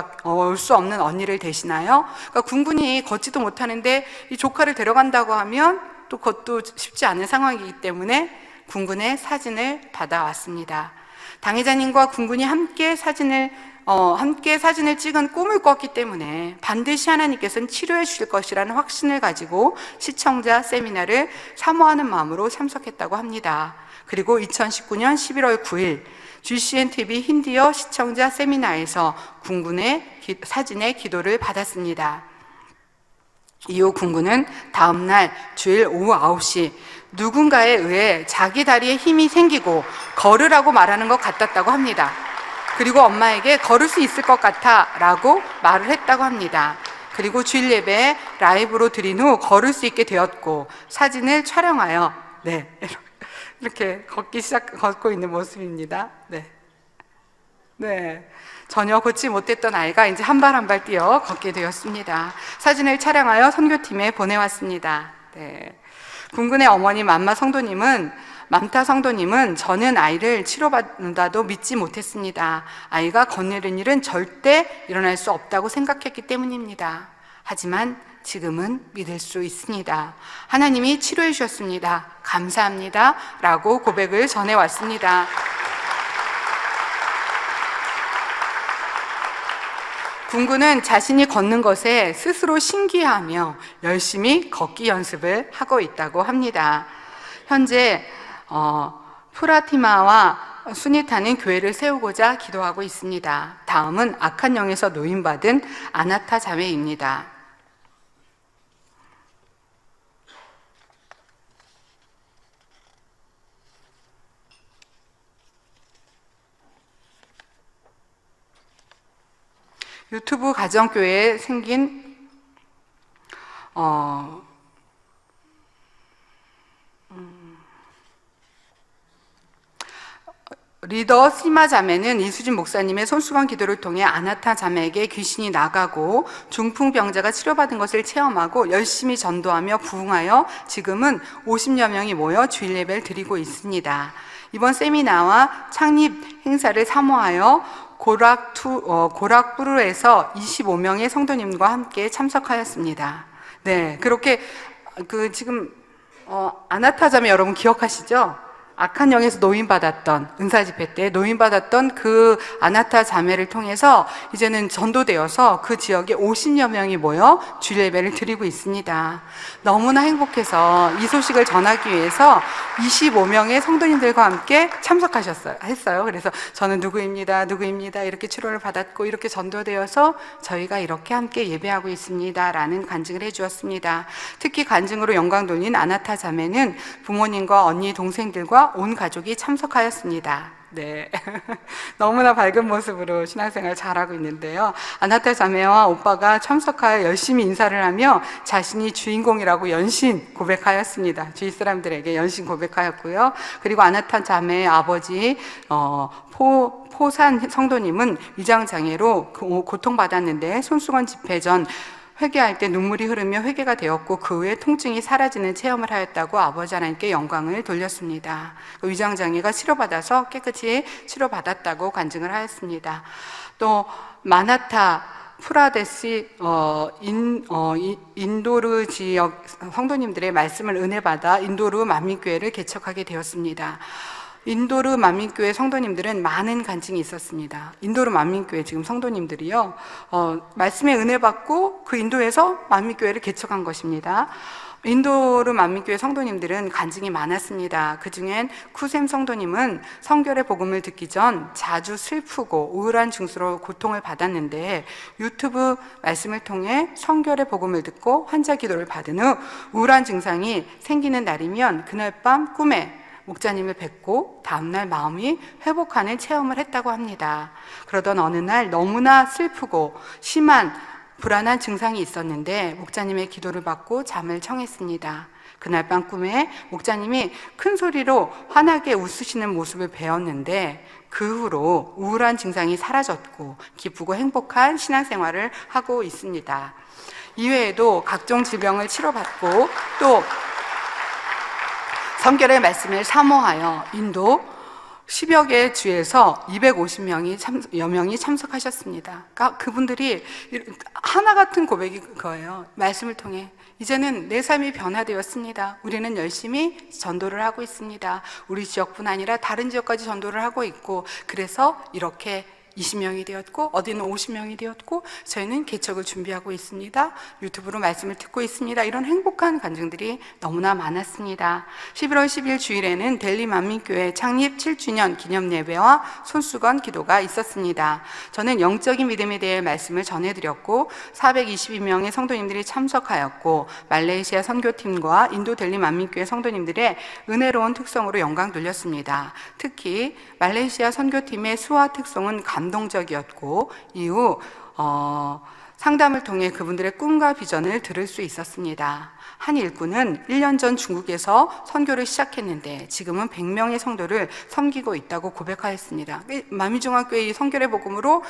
없는 언니를 대신하여, 그러니까 군군이 걷지도 못하는데 이 조카를 데려간다고 하면 또 그것도 쉽지 않은 상황이기 때문에 군군의 사진을 받아왔습니다. 당회자님과 군군이 함께 사진을 찍은 꿈을 꿨기 때문에 반드시 하나님께서는 치료해 주실 것이라는 확신을 가지고 시청자 세미나를 사모하는 마음으로 참석했다고 합니다. 그리고 2019년 11월 9일 GCN TV 힌디어 시청자 세미나에서 군군의 사진의 기도를 받았습니다. 이후 군군은 다음날 주일 오후 9시 누군가에 의해 자기 다리에 힘이 생기고 걸으라고 말하는 것 같았다고 합니다. 그리고 엄마에게 걸을 수 있을 것 같아 라고 말을 했다고 합니다. 그리고 주일 예배에 라이브로 드린 후 걸을 수 있게 되었고 사진을 촬영하여 이렇게 걷고 있는 모습입니다. 전혀 걷지 못했던 아이가 이제 한 발 한 발 뛰어 걷게 되었습니다. 사진을 촬영하여 선교팀에 보내왔습니다. 군군의 어머니 맘타 성도님은 저는 아이를 치료받는다도 믿지 못했습니다. 아이가 거느린 일은 절대 일어날 수 없다고 생각했기 때문입니다. 하지만 지금은 믿을 수 있습니다. 하나님이 치료해 주셨습니다. 감사합니다. 라고 고백을 전해왔습니다. 군군은 자신이 걷는 것에 스스로 신기하며 열심히 걷기 연습을 하고 있다고 합니다. 현재 프라티마와 수니타는 교회를 세우고자 기도하고 있습니다. 다음은 악한 영에서 노인받은 아나타 자매입니다. 유튜브 가정교회에 생긴 리더 시마 자매는 이수진 목사님의 손수건 기도를 통해 아나타 자매에게 귀신이 나가고 중풍병자가 치료받은 것을 체험하고 열심히 전도하며 부흥하여 지금은 50여 명이 모여 주일 예배를 드리고 있습니다. 이번 세미나와 창립 행사를 사모하여 고락부르에서 25명의 성도님과 함께 참석하였습니다. 그렇게 지금 아나타 자매 여러분 기억하시죠? 악한 영에서 노인받았던 은사집회 때 노인받았던 그 아나타 자매를 통해서 이제는 전도되어서 그 지역에 50여 명이 모여 주일 예배를 드리고 있습니다. 너무나 행복해서 이 소식을 전하기 위해서 25명의 성도님들과 함께 했어요. 그래서 저는 누구입니다 이렇게 치료를 받았고 이렇게 전도되어서 저희가 이렇게 함께 예배하고 있습니다 라는 간증을 해주었습니다. 특히 간증으로 영광 돌린 아나타 자매는 부모님과 언니 동생들과 온 가족이 참석하였습니다. 너무나 밝은 모습으로 신앙생활 잘하고 있는데요. 아나타 자매와 오빠가 참석하여 열심히 인사를 하며 자신이 주인공이라고 연신 고백하였습니다. 주위 사람들에게 연신 고백하였고요. 그리고 아나타 자매의 아버지 포산 성도님은 위장장애로 고통받았는데 손수건 집회 전 회개할 때 눈물이 흐르며 회개가 되었고 그 후에 통증이 사라지는 체험을 하였다고 아버지 하나님께 영광을 돌렸습니다. 위장장애가 치료받아서 깨끗이 치료받았다고 간증을 하였습니다. 또 마나타 프라데시 인도르 지역 성도님들의 말씀을 은혜받아 인도르 만민교회를 개척하게 되었습니다. 인도르 만민교회 성도님들은 많은 간증이 있었습니다. 인도르 만민교회 지금 성도님들이요, 말씀에 은혜 받고 그 인도에서 만민교회를 개척한 것입니다. 인도르 만민교회 성도님들은 간증이 많았습니다. 그 중엔 쿠셈 성도님은 성결의 복음을 듣기 전 자주 슬프고 우울한 증세로 고통을 받았는데 유튜브 말씀을 통해 성결의 복음을 듣고 환자 기도를 받은 후 우울한 증상이 생기는 날이면 그날 밤 꿈에 목자님을 뵙고 다음날 마음이 회복하는 체험을 했다고 합니다. 그러던 어느 날 너무나 슬프고 심한 불안한 증상이 있었는데 목자님의 기도를 받고 잠을 청했습니다. 그날 밤 꿈에 목자님이 큰 소리로 환하게 웃으시는 모습을 배웠는데 그 후로 우울한 증상이 사라졌고 기쁘고 행복한 신앙생활을 하고 있습니다. 이외에도 각종 질병을 치료받고 또 성결의 말씀을 사모하여 인도 10여 개 주에서 250여 명이 참석하셨습니다. 그러니까 그분들이 하나 같은 고백이 그거예요. 말씀을 통해 이제는 내 삶이 변화되었습니다. 우리는 열심히 전도를 하고 있습니다. 우리 지역뿐 아니라 다른 지역까지 전도를 하고 있고, 그래서 이렇게 20명이 되었고 어디는 50명이 되었고 저희는 개척을 준비하고 있습니다. 유튜브로 말씀을 듣고 있습니다. 이런 행복한 간증들이 너무나 많았습니다. 11월 10일 주일에는 델리 만민교회 창립 7주년 기념 예배와 손수건 기도가 있었습니다. 저는 영적인 믿음에 대해 말씀을 전해드렸고 422명의 성도님들이 참석하였고 말레이시아 선교팀과 인도 델리 만민교회 성도님들의 은혜로운 특성으로 영광 돌렸습니다. 특히 말레이시아 선교팀의 수화 특성은 감동적이었고 이후 상담을 통해 그분들의 꿈과 비전을 들을 수 있었습니다. 한 일꾼은 1년 전 중국에서 선교를 시작했는데 지금은 100명의 성도를 섬기고 있다고 고백하였습니다. 만민중앙교회 선교의 복음으로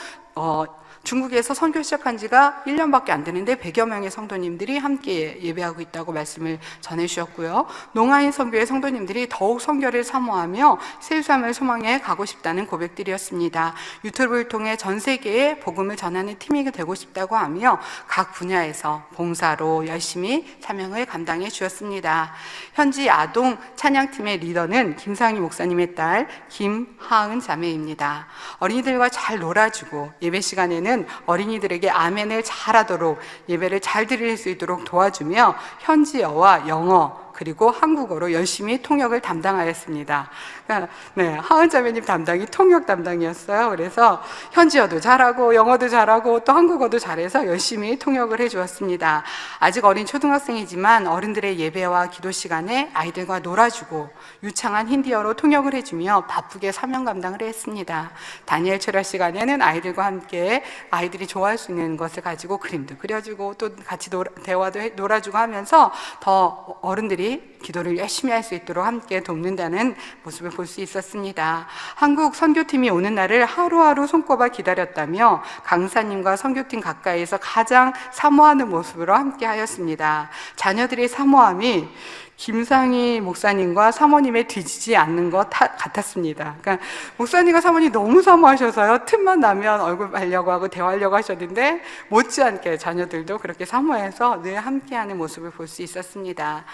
중국에서 선교 시작한 지가 1년밖에 안 되는데 100여 명의 성도님들이 함께 예배하고 있다고 말씀을 전해주셨고요. 농아인 선교의 성도님들이 더욱 선교를 사모하며 세수함을 소망해 가고 싶다는 고백들이었습니다. 유튜브를 통해 전 세계에 복음을 전하는 팀이 되고 싶다고 하며 각 분야에서 봉사로 열심히 사명을 감당해 주었습니다. 현지 아동 찬양팀의 리더는 김상희 목사님의 딸 김하은 자매입니다. 어린이들과 잘 놀아주고 예배 시간에는 어린이들에게 아멘을 잘하도록 예배를 잘 드릴 수 있도록 도와주며 현지어와 영어 그리고 한국어로 열심히 통역을 담당하였습니다. 그러니까 하은 자매님 담당이 통역 담당이었어요. 그래서 현지어도 잘하고 영어도 잘하고 또 한국어도 잘해서 열심히 통역을 해주었습니다. 아직 어린 초등학생이지만 어른들의 예배와 기도 시간에 아이들과 놀아주고 유창한 힌디어로 통역을 해주며 바쁘게 사명 감당을 했습니다. 다니엘 철야 시간에는 아이들과 함께 아이들이 좋아할 수 있는 것을 가지고 그림도 그려주고 또 같이 대화도 놀아주고 하면서 더 어른들이 기도를 열심히 할 수 있도록 함께 돕는다는 모습을 볼 수 있었습니다. 한국 선교팀이 오는 날을 하루하루 손꼽아 기다렸다며 강사님과 선교팀 가까이에서 가장 사모하는 모습으로 함께 하였습니다. 자녀들의 사모함이 김상희 목사님과 사모님의 뒤지지 않는 것 같았습니다. 그러니까 목사님과 사모님 너무 사모하셔서요, 틈만 나면 얼굴 보려고 하고 대화하려고 하셨는데 못지않게 자녀들도 그렇게 사모해서 늘 함께하는 모습을 볼 수 있었습니다.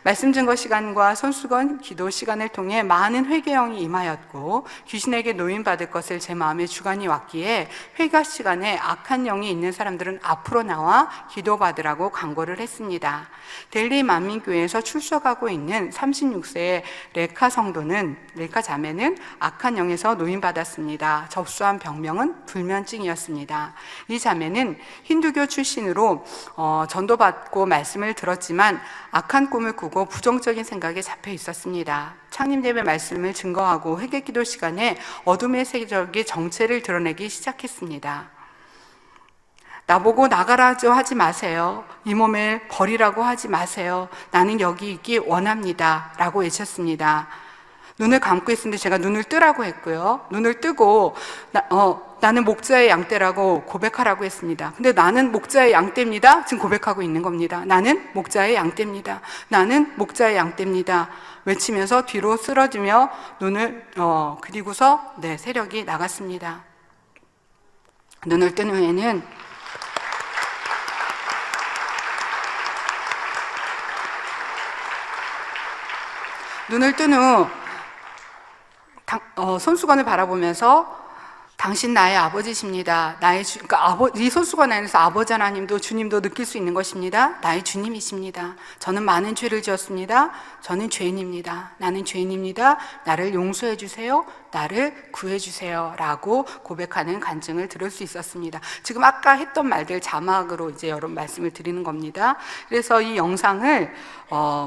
말씀 증거 시간과 손수건 기도 시간을 통해 많은 회개형이 임하였고 귀신에게 노인받을 것을 제 마음에 주관이 왔기에 회개 시간에 악한 영이 있는 사람들은 앞으로 나와 기도받으라고 강구를 했습니다. 델리 만민교회에서 출석하고 있는 36세의 레카 자매는 악한 영에서 노인받았습니다. 접수한 병명은 불면증이었습니다. 이 자매는 힌두교 출신으로 전도받고 말씀을 들었지만 악한 꿈을 꾸고 부정적인 생각에 잡혀 있었습니다. 창립예배 말씀을 증거하고 회개기도 시간에 어둠의 세력이 정체를 드러내기 시작했습니다. 나보고 나가라고 하지 마세요. 이 몸을 버리라고 하지 마세요. 나는 여기 있기 원합니다. 라고 외쳤습니다. 눈을 감고 있었는데 제가 눈을 뜨라고 했고요. 눈을 뜨고 나는 목자의 양떼라고 고백하라고 했습니다. 근데 나는 목자의 양떼입니다. 지금 고백하고 있는 겁니다. 나는 목자의 양떼입니다. 나는 목자의 양떼입니다. 외치면서 뒤로 쓰러지며 눈을 그리고서 세력이 나갔습니다. 눈을 뜬 후에는 눈을 뜬 후 손수건을 바라보면서 당신 나의 아버지십니다. 이 손수건 안에서 아버지 하나님도 주님도 느낄 수 있는 것입니다. 나의 주님이십니다. 저는 많은 죄를 지었습니다. 저는 죄인입니다. 나는 죄인입니다. 나를 용서해 주세요. 나를 구해주세요 라고 고백하는 간증을 들을 수 있었습니다. 지금 아까 했던 말들 자막으로 이제 여러 말씀을 드리는 겁니다. 그래서 이 영상을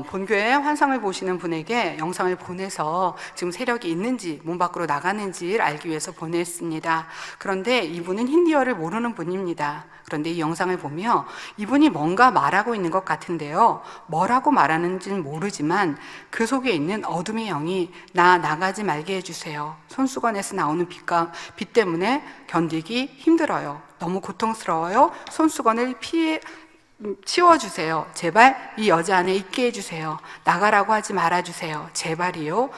본교회 환상을 보시는 분에게 영상을 보내서 지금 세력이 있는지 문 밖으로 나가는지를 알기 위해서 보냈습니다. 그런데 이분은 힌디어를 모르는 분입니다. 그런데 이 영상을 보며 이분이 뭔가 말하고 있는 것 같은데요, 뭐라고 말하는지는 모르지만 그 속에 있는 어둠의 영이 나 나가지 말게 해주세요, 손수건에서 나오는 빛 때문에 견디기 힘들어요, 너무 고통스러워요, 손수건을 치워주세요, 제발 이 여자 안에 있게 해주세요, 나가라고 하지 말아주세요, 제발이요,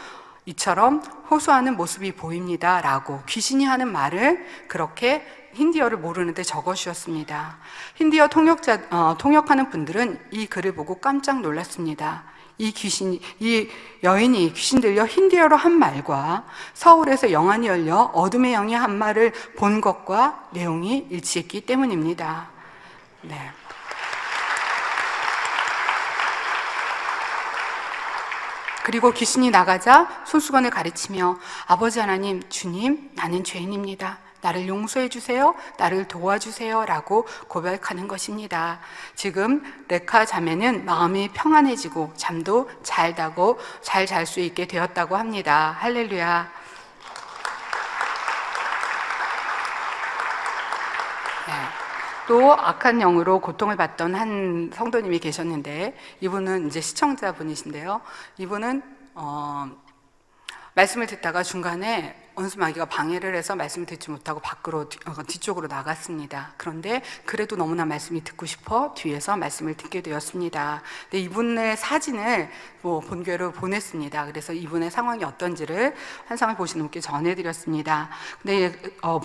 이처럼 호소하는 모습이 보입니다 라고 귀신이 하는 말을 그렇게 힌디어를 모르는데 적어 주셨습니다. 힌디어 통역하는 분들은 이 글을 보고 깜짝 놀랐습니다. 이 여인이 귀신 들려 힌디어로 한 말과 서울에서 영안이 열려 어둠의 영이 한 말을 본 것과 내용이 일치했기 때문입니다. 네. 그리고 귀신이 나가자 손수건을 가리치며 아버지 하나님, 주님, 나는 죄인입니다. 나를 용서해 주세요, 나를 도와주세요 라고 고백하는 것입니다. 지금 레카 자매는 마음이 평안해지고 잠도 잘 잘 수 있게 되었다고 합니다. 할렐루야. 네. 또 악한 영으로 고통을 받던 한 성도님이 계셨는데, 이분은 이제 시청자분이신데요, 이분은 말씀을 듣다가 중간에 원수마귀가 방해를 해서 말씀을 듣지 못하고 밖으로 뒤쪽으로 나갔습니다. 그런데 그래도 너무나 말씀이 듣고 싶어 뒤에서 말씀을 듣게 되었습니다. 근데 이분의 사진을 본교회로 보냈습니다. 그래서 이분의 상황이 어떤지를 환상을 보시는 분께 전해드렸습니다. 근데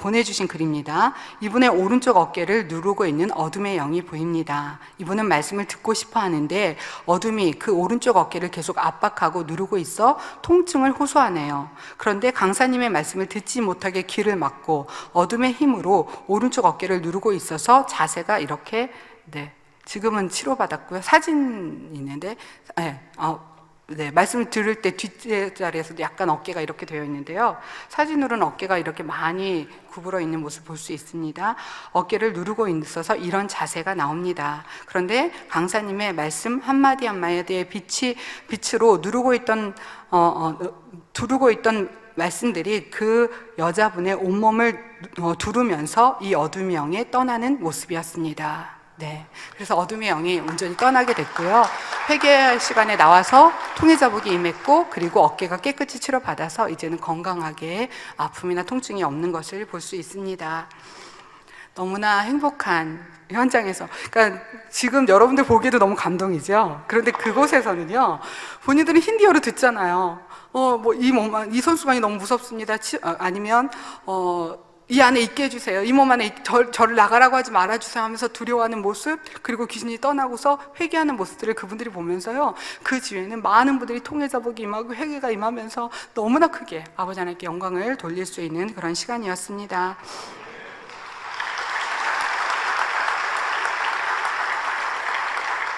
보내주신 글입니다. 이분의 오른쪽 어깨를 누르고 있는 어둠의 영이 보입니다. 이분은 말씀을 듣고 싶어 하는데 어둠이 그 오른쪽 어깨를 계속 압박하고 누르고 있어 통증을 호소하네요. 그런데 강사님의 말씀을 듣지 못하게 귀를 막고 어둠의 힘으로 오른쪽 어깨를 누르고 있어서 자세가 이렇게, 네, 지금은 치료받았고요. 사진이 있는데, 네, 말씀을 들을 때 뒷자리에서도 약간 어깨가 이렇게 되어 있는데요, 사진으로는 어깨가 이렇게 많이 구부러 있는 모습을 볼 수 있습니다. 어깨를 누르고 있어서 이런 자세가 나옵니다. 그런데 강사님의 말씀 한마디 한마디에 빛으로 누르고 있던 말씀들이 그 여자분의 온몸을 두르면서 이 어둠의 영이 떠나는 모습이었습니다. 네, 그래서 어둠의 영이 온전히 떠나게 됐고요. 회개 시간에 나와서 통해자복이 임했고, 그리고 어깨가 깨끗이 치료받아서 이제는 건강하게 아픔이나 통증이 없는 것을 볼 수 있습니다. 너무나 행복한 현장에서, 그러니까 지금 여러분들 보기에도 너무 감동이죠. 그런데 그곳에서는요, 본인들은 힌디어로 듣잖아요. 이 손수건이 너무 무섭습니다. 아니면 이 안에 있게 해주세요, 이 몸 안에 저를 나가라고 하지 말아주세요 하면서 두려워하는 모습, 그리고 귀신이 떠나고서 회개하는 모습들을 그분들이 보면서요, 그 주위에는 많은 분들이 통해자복이 임하고 회개가 임하면서 너무나 크게 아버지 하나님께 영광을 돌릴 수 있는 그런 시간이었습니다.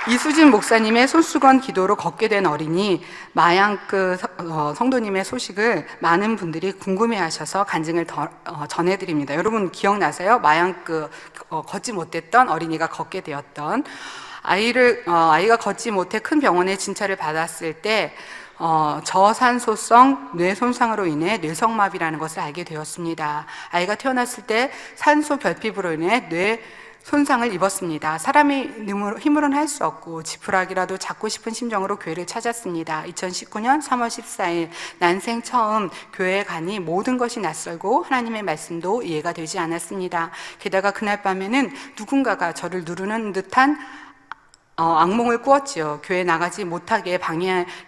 이수진 목사님의 손수건 기도로 걷게 된 어린이 마양크 성도님의 소식을 많은 분들이 궁금해하셔서 간증을 전해드립니다. 여러분 기억나세요? 마양크 걷지 못했던 어린이가 걷게 되었던 아이가 걷지 못해 큰 병원에 진찰을 받았을 때 저산소성 뇌 손상으로 인해 뇌성마비라는 것을 알게 되었습니다. 아이가 태어났을 때 산소 결핍으로 인해 뇌 손상을 입었습니다. 사람이 힘으로는 할 수 없고 지푸라기라도 잡고 싶은 심정으로 교회를 찾았습니다. 2019년 3월 14일 난생 처음 교회에 가니 모든 것이 낯설고 하나님의 말씀도 이해가 되지 않았습니다. 게다가 그날 밤에는 누군가가 저를 누르는 듯한 악몽을 꾸었지요. 교회 나가지 못하게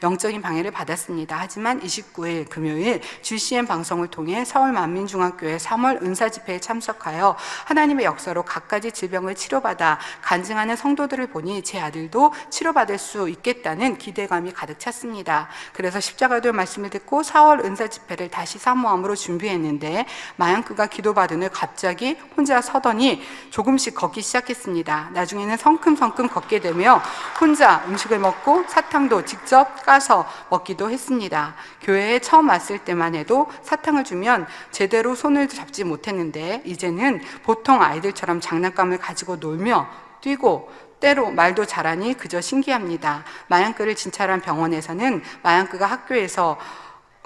영적인 방해를 받았습니다. 하지만 29일 금요일 GCN 방송을 통해 서울 만민중앙교회 3월 은사집회에 참석하여 하나님의 역사로 갖가지 질병을 치료받아 간증하는 성도들을 보니 제 아들도 치료받을 수 있겠다는 기대감이 가득 찼습니다. 그래서 십자가도의 말씀을 듣고 4월 은사집회를 다시 사모함으로 준비했는데 마양크가 기도받은 후 갑자기 혼자 서더니 조금씩 걷기 시작했습니다. 나중에는 성큼성큼 걷게 되며 먹으며 혼자 음식을 먹고 사탕도 직접 까서 먹기도 했습니다. 교회에 처음 왔을 때만 해도 사탕을 주면 제대로 손을 잡지 못했는데 이제는 보통 아이들처럼 장난감을 가지고 놀며 뛰고 때로 말도 잘하니 그저 신기합니다. 마양교를 진찰한 병원에서는 마양교가 학교에서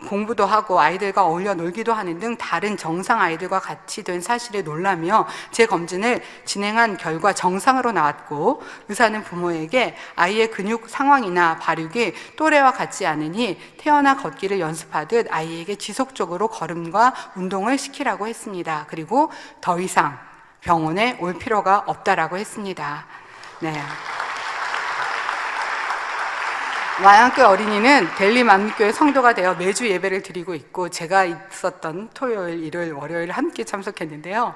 공부도 하고 아이들과 어울려 놀기도 하는 등 다른 정상 아이들과 같이 된 사실에 놀라며 재검진을 진행한 결과 정상으로 나왔고, 의사는 부모에게 아이의 근육 상황이나 발육이 또래와 같지 않으니 태어나 걷기를 연습하듯 아이에게 지속적으로 걸음과 운동을 시키라고 했습니다. 그리고 더 이상 병원에 올 필요가 없다라고 했습니다. 네. 마양교회 어린이는 델리 만민교회 성도가 되어 매주 예배를 드리고 있고, 제가 있었던 토요일, 일요일, 월요일 함께 참석했는데요.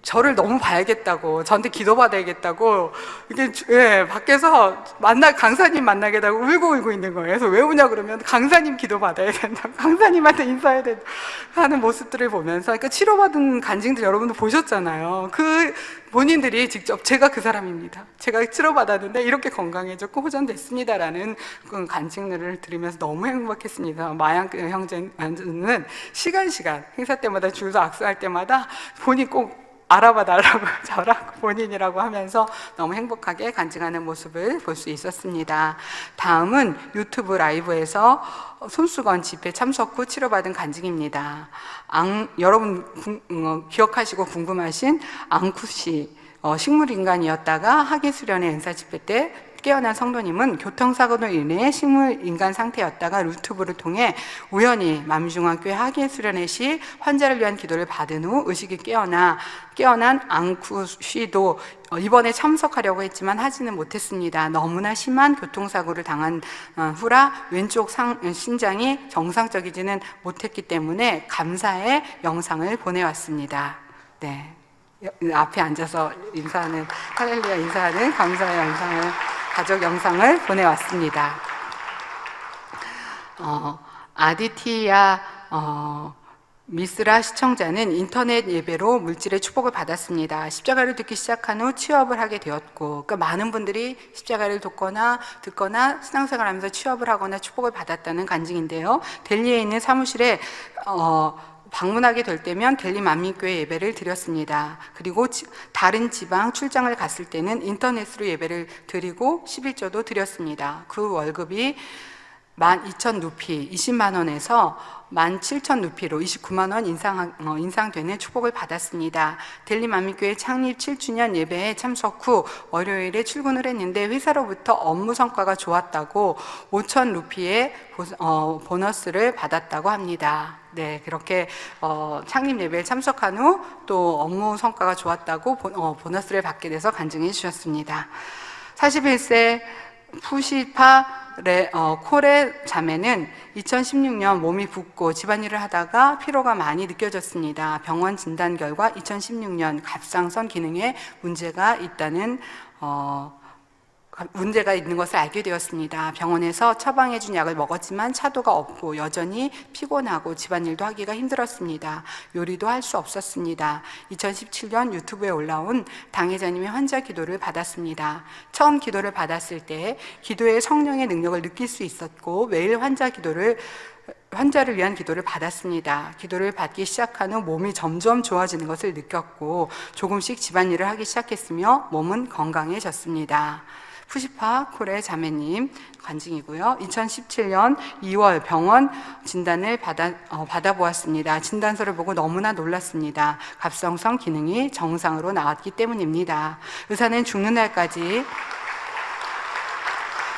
저를 너무 봐야겠다고, 저한테 기도받아야겠다고, 이게, 밖에서 강사님 만나게 되고 울고 있는 거예요. 그래서 왜 우냐 그러면 강사님 기도받아야 된다, 강사님한테 인사해야 된다 하는 모습들을 보면서, 그러니까 치료받은 간증들 여러분도 보셨잖아요. 본인들이 직접 제가 그 사람입니다, 제가 치료받았는데 이렇게 건강해졌고 호전됐습니다라는 간증들을 들으면서 너무 행복했습니다. 마양 형제는 시간 행사 때마다 줄서 악수할 때마다 본인 꼭 알아봐 저랑 본인이라고 하면서 너무 행복하게 간증하는 모습을 볼 수 있었습니다. 다음은 유튜브 라이브에서 손수건 집회 참석 후 치료받은 간증입니다. 여러분 기억하시고 궁금하신 앙쿠씨, 식물인간이었다가 학예수련회 은사 집회 때 깨어난 성도님은 교통사고로 인해 식물인간 상태였다가 유튜브를 통해 우연히 만민중앙교회 학예수련회 시 환자를 위한 기도를 받은 후 의식이 깨어난 앙쿠씨도 이번에 참석하려고 했지만 하지는 못했습니다. 너무나 심한 교통사고를 당한 후라 왼쪽 신장이 정상적이지는 못했기 때문에 감사의 영상을 보내왔습니다. 네, 앞에 앉아서 인사하는, 할렐루야 인사하는 감사의 영상을, 가족 영상을 보내왔습니다. 아디티야 미스라 시청자는 인터넷 예배로 물질의 축복을 받았습니다. 십자가를 듣기 시작한 후 취업을 하게 되었고, 그러니까 많은 분들이 십자가를 듣거나 신앙생활하면서 취업을 하거나 축복을 받았다는 간증인데요. 델리에 있는 사무실에 방문하게 될 때면 델리 만민교회 예배를 드렸습니다. 그리고 다른 지방 출장을 갔을 때는 인터넷으로 예배를 드리고 11조도 드렸습니다. 그 월급이 12,000루피, 20만 원에서 17,000루피로 29만 원 인상되는 축복을 받았습니다. 델리 만민교회 창립 7주년 예배에 참석 후 월요일에 출근을 했는데 회사로부터 업무 성과가 좋았다고 5,000루피의 보너스를 받았다고 합니다. 네, 그렇게 창립 예배에 참석한 후 또 업무 성과가 좋았다고 보너스를 받게 돼서 간증해 주셨습니다. 41세 푸시파 콜의 자매는 2016년 몸이 붓고 집안일을 하다가 피로가 많이 느껴졌습니다. 병원 진단 결과 2016년 갑상선 기능에 문제가 있는 것을 알게 되었습니다. 병원에서 처방해 준 약을 먹었지만 차도가 없고 여전히 피곤하고 집안일도 하기가 힘들었습니다. 요리도 할 수 없었습니다. 2017년 유튜브에 올라온 당회자님의 환자 기도를 받았습니다. 처음 기도를 받았을 때 기도의 성령의 능력을 느낄 수 있었고 매일 환자를 위한 기도를 받았습니다. 기도를 받기 시작한 후 몸이 점점 좋아지는 것을 느꼈고 조금씩 집안일을 하기 시작했으며 몸은 건강해졌습니다. 푸시파 콜의 자매님 간증이고요. 2017년 2월 병원 진단을 받아보았습니다. 진단서를 보고 너무나 놀랐습니다. 갑상선 기능이 정상으로 나왔기 때문입니다. 의사는 죽는 날까지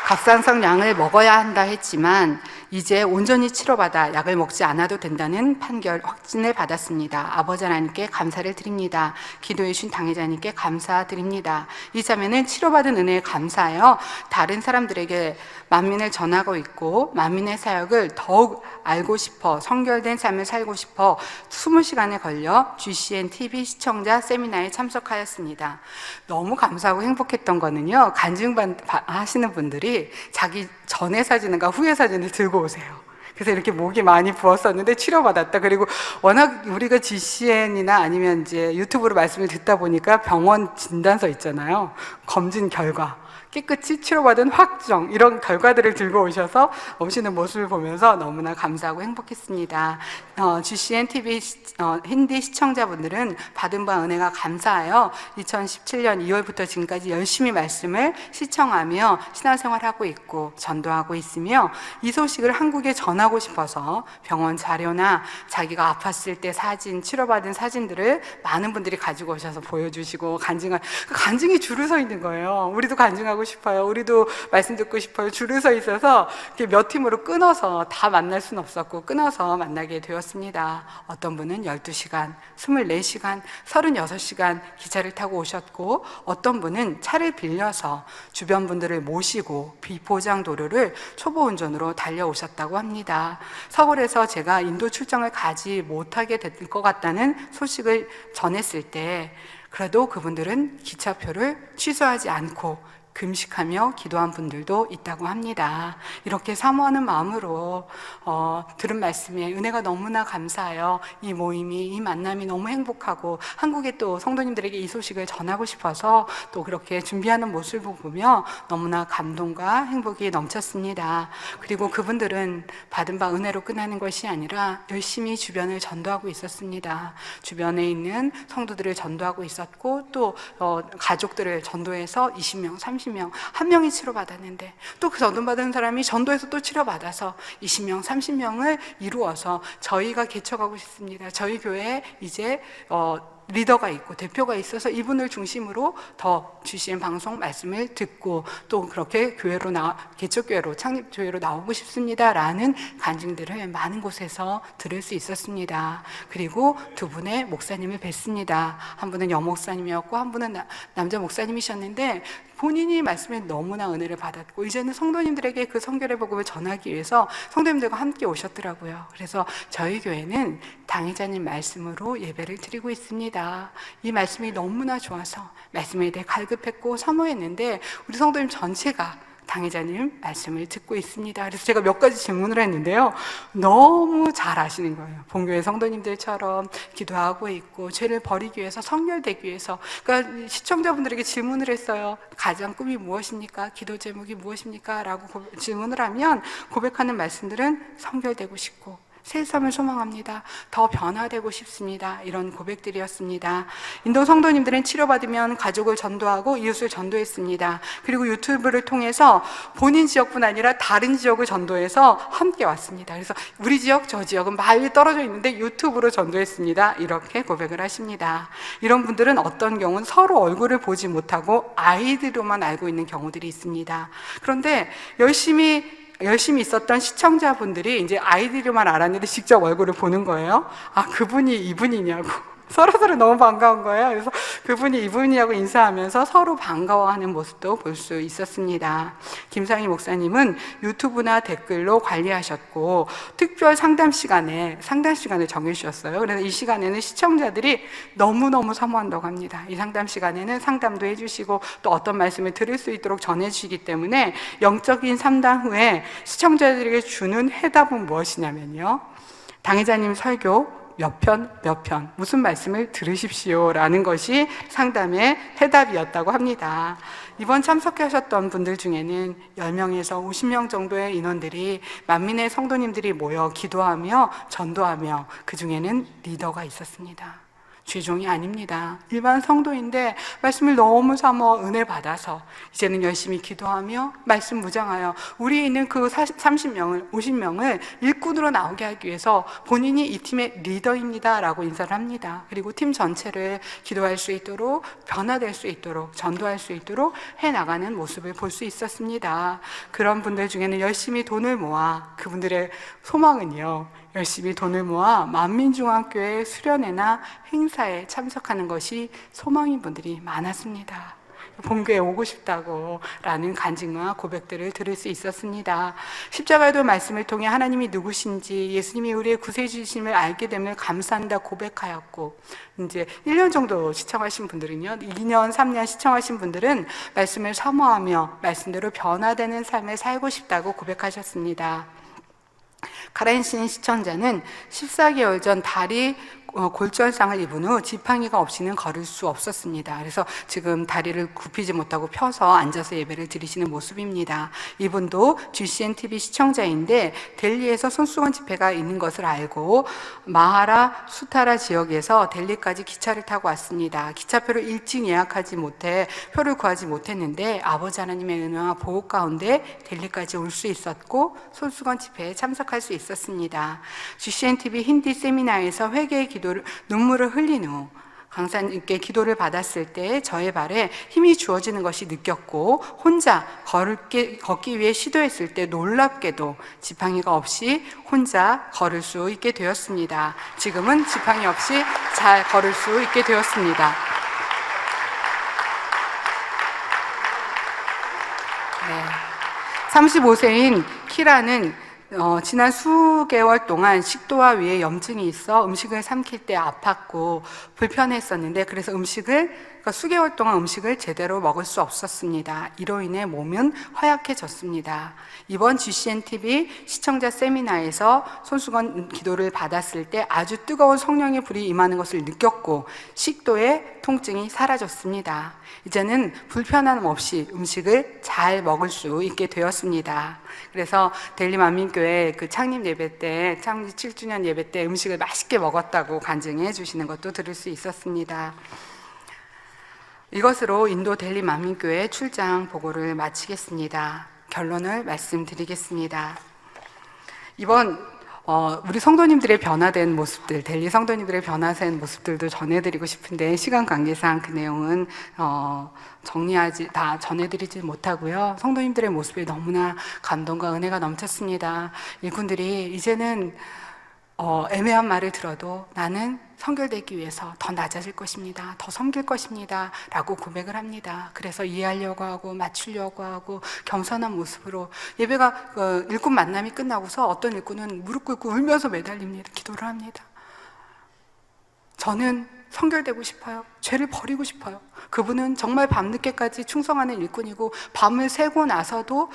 갑상선 약을 먹어야 한다 했지만 이제 온전히 치료받아 약을 먹지 않아도 된다는 확진을 받았습니다. 아버지 하나님께 감사를 드립니다. 기도해 주신 당회자님께 감사드립니다. 이 자매는 치료받은 은혜에 감사하여 다른 사람들에게 만민을 전하고 있고 만민의 사역을 더욱 알고 싶어 성결된 삶을 살고 싶어 20시간에 걸려 GCN TV 시청자 세미나에 참석하였습니다. 너무 감사하고 행복했던 거는요, 간증하시는 분들이 자기 전의 사진과 후의 사진을 들고 오세요. 그래서 이렇게 목이 많이 부었었는데 치료받았다. 그리고 워낙 우리가 GCN이나 아니면 이제 유튜브로 말씀을 듣다 보니까 병원 진단서 있잖아요. 검진 결과. 깨끗이 치료받은 확정, 이런 결과들을 들고 오시는 모습을 보면서 너무나 감사하고 행복했습니다. GCN TV 힌디 시청자분들은 받은 바 은혜가 감사하여 2017년 2월부터 지금까지 열심히 말씀을 시청하며 신앙생활하고 있고 전도하고 있으며, 이 소식을 한국에 전하고 싶어서 병원 자료나 자기가 아팠을 때 사진, 치료받은 사진들을 많은 분들이 가지고 오셔서 보여주시고 간증이 줄을 서 있는 거예요. 우리도 간증하고 싶어요. 우리도 말씀 듣고 싶어요. 줄을 서 있어서 몇 팀으로 끊어서 다 만날 수는 없었고 끊어서 만나게 되었습니다. 어떤 분은 12시간, 24시간, 36시간 기차를 타고 오셨고, 어떤 분은 차를 빌려서 주변 분들을 모시고 비포장 도로를 초보 운전으로 달려오셨다고 합니다. 서울에서 제가 인도 출장을 가지 못하게 될 것 같다는 소식을 전했을 때 그래도 그분들은 기차표를 취소하지 않고 금식하며 기도한 분들도 있다고 합니다. 이렇게 사모하는 마음으로 들은 말씀에 은혜가 너무나 감사해요. 이 모임이, 이 만남이 너무 행복하고 한국에 또 성도님들에게 이 소식을 전하고 싶어서 또 그렇게 준비하는 모습을 보며 너무나 감동과 행복이 넘쳤습니다. 그리고 그분들은 받은 바 은혜로 끝나는 것이 아니라 열심히 주변을 전도하고 있었습니다. 주변에 있는 성도들을 전도하고 있었고, 또 가족들을 전도해서 20명, 30명, 한 명이 치료받았는데 또 그 전도받은 사람이 전도해서 또 치료받아서 20명, 30명을 이루어서 저희가 개척하고 싶습니다. 저희 교회에 이제 리더가 있고 대표가 있어서 이분을 중심으로 더 GCN 방송 말씀을 듣고 또 그렇게 개척교회로, 창립교회로 나오고 싶습니다라는 간증들을 많은 곳에서 들을 수 있었습니다. 그리고 두 분의 목사님을 뵀습니다. 한 분은 여목사님이었고 한 분은 남자 목사님이셨는데, 본인이 말씀에 너무나 은혜를 받았고 이제는 성도님들에게 그 성결의 복음을 전하기 위해서 성도님들과 함께 오셨더라고요. 그래서 저희 교회는 당회자님 말씀으로 예배를 드리고 있습니다. 이 말씀이 너무나 좋아서 말씀에 대해 갈급했고 사모했는데 우리 성도님 전체가 당회자님 말씀을 듣고 있습니다. 그래서 제가 몇 가지 질문을 했는데요, 너무 잘 아시는 거예요. 본교회 성도님들처럼 기도하고 있고 죄를 버리기 위해서, 성결되기 위해서. 그러니까 시청자분들에게 질문을 했어요. 가장 꿈이 무엇입니까? 기도 제목이 무엇입니까? 라고 질문을 하면 고백하는 말씀들은 성결되고 싶고 새 삶을 소망합니다. 더 변화되고 싶습니다. 이런 고백들이었습니다. 인도 성도님들은 치료받으면 가족을 전도하고 이웃을 전도했습니다. 그리고 유튜브를 통해서 본인 지역뿐 아니라 다른 지역을 전도해서 함께 왔습니다. 그래서 우리 지역, 저 지역은 많이 떨어져 있는데 유튜브로 전도했습니다. 이렇게 고백을 하십니다. 이런 분들은 어떤 경우는 서로 얼굴을 보지 못하고 아이디로만 알고 있는 경우들이 있습니다. 그런데 열심히 있었던 시청자분들이 이제 아이디로만 알았는데 직접 얼굴을 보는 거예요. 아, 그분이 이분이냐고. 서로 너무 반가운 거예요. 그래서 그분이 이분이라고 인사하면서 서로 반가워하는 모습도 볼 수 있었습니다. 김상희 목사님은 유튜브나 댓글로 관리하셨고 특별 상담 시간을 정해주셨어요. 그래서 이 시간에는 시청자들이 너무너무 사모한다고 합니다. 이 상담 시간에는 상담도 해주시고 또 어떤 말씀을 들을 수 있도록 전해주시기 때문에 영적인 상담 후에 시청자들에게 주는 해답은 무엇이냐면요, 당회자님 설교 몇 편, 무슨 말씀을 들으십시오 라는 것이 상담의 해답이었다고 합니다. 이번 참석하셨던 분들 중에는 10명에서 50명 정도의 인원들이, 만민의 성도님들이 모여 기도하며 전도하며 그 중에는 리더가 있었습니다. 죄종이 아닙니다. 일반 성도인데 말씀을 너무 사모 은혜 받아서 이제는 열심히 기도하며 말씀 무장하여 우리에 있는 그 30명을 50명을 일꾼으로 나오게 하기 위해서 본인이 이 팀의 리더입니다 라고 인사를 합니다. 그리고 팀 전체를 기도할 수 있도록, 변화될 수 있도록, 전도할 수 있도록 해나가는 모습을 볼 수 있었습니다. 그런 분들 중에는 열심히 돈을 모아, 그분들의 소망은요, 열심히 돈을 모아 만민중앙교회 수련회나 행사에 참석하는 것이 소망인 분들이 많았습니다. 본교에 오고 싶다고 라는 간증과 고백들을 들을 수 있었습니다. 십자가의 돌 말씀을 통해 하나님이 누구신지, 예수님이 우리의 구세주심을 알게 됨을 감사한다 고백하였고, 이제 1년 정도 시청하신 분들은요, 2년, 3년 시청하신 분들은 말씀을 사모하며 말씀대로 변화되는 삶을 살고 싶다고 고백하셨습니다. 카렌신 시청자는 14개월 전 다리 골절상을 입은 후 지팡이가 없이는 걸을 수 없었습니다. 그래서 지금 다리를 굽히지 못하고 펴서 앉아서 예배를 드리시는 모습입니다. 이분도 GCN TV 시청자인데 델리에서 손수건 집회가 있는 것을 알고 마하라 수타라 지역에서 델리까지 기차를 타고 왔습니다. 기차표를 일찍 예약하지 못해 표를 구하지 못했는데 아버지 하나님의 은혜와 보호 가운데 델리까지 올 수 있었고 손수건 집회에 참석할 수 있었습니다. GCN TV 힌디 세미나에서 회개의 기도를 눈물을 흘린 후 강사님께 기도를 받았을 때 저의 발에 힘이 주어지는 것이 느꼈고 혼자 걷기 위해 시도했을 때 놀랍게도 지팡이가 없이 혼자 걸을 수 있게 되었습니다. 지금은 지팡이 없이 잘 걸을 수 있게 되었습니다. 네. 35세인 키라는 지난 수개월 동안 식도와 위에 염증이 있어 음식을 삼킬 때 아팠고 불편했었는데 그래서 수개월 동안 음식을 제대로 먹을 수 없었습니다. 이로 인해 몸은 허약해졌습니다. 이번 GCN TV 시청자 세미나에서 손수건 기도를 받았을 때 아주 뜨거운 성령의 불이 임하는 것을 느꼈고 식도의 통증이 사라졌습니다. 이제는 불편함 없이 음식을 잘 먹을 수 있게 되었습니다. 그래서 델리만민교회 그 창립 예배 때, 창립 7주년 예배 때 음식을 맛있게 먹었다고 간증해 주시는 것도 들을 수 있었습니다. 이것으로 인도 델리만민교회 출장 보고를 마치겠습니다. 결론을 말씀드리겠습니다. 이번 우리 성도님들의 변화된 모습들, 델리 성도님들의 변화된 모습들도 전해드리고 싶은데 시간 관계상 그 내용은 다 전해드리지 못하고요. 성도님들의 모습에 너무나 감동과 은혜가 넘쳤습니다. 일꾼들이 이제는 애매한 말을 들어도 나는 선결되기 위해서 더 낮아질 것입니다. 더 섬길 것입니다. 라고 고백을 합니다. 그래서 이해하려고 하고 맞추려고 하고 겸손한 모습으로 예배가 일꾼 만남이 끝나고서 어떤 일꾼은 무릎 꿇고 울면서 매달립니다. 기도를 합니다. 저는 선결되고 싶어요. 죄를 버리고 싶어요. 그분은 정말 밤늦게까지 충성하는 일꾼이고 밤을 새고 나서도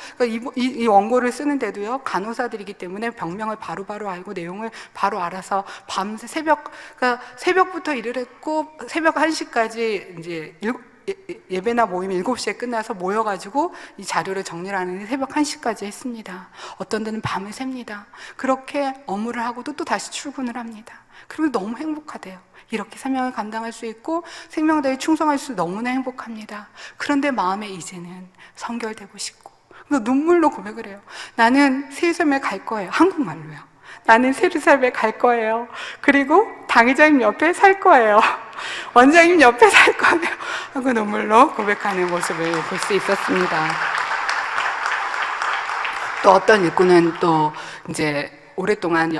이 원고를 쓰는데도요 간호사들이기 때문에 병명을 바로바로 알고 내용을 바로 알아서 밤새 새벽부터 일을 했고 새벽 1시까지 이제 예배나 모임이 7시에 끝나서 모여가지고 이 자료를 정리를 하는데 새벽 1시까지 했습니다. 어떤 데는 밤을 셉니다. 그렇게 업무를 하고도 또 다시 출근을 합니다. 그러면 너무 행복하대요. 이렇게 사명을 감당할 수 있고 생명다에 충성할 수 너무나 행복합니다. 그런데 마음에 이제는 성결되고 싶고 눈물로 고백을 해요. 나는 세르살렘에 갈 거예요. 한국말로요. 나는 세르살렘에 갈 거예요. 그리고 당회장님 옆에 살 거예요. 원장님 옆에 살 거예요. 하고 눈물로 고백하는 모습을 볼 수 있었습니다. 또 어떤 일꾼은 또 이제 오랫동안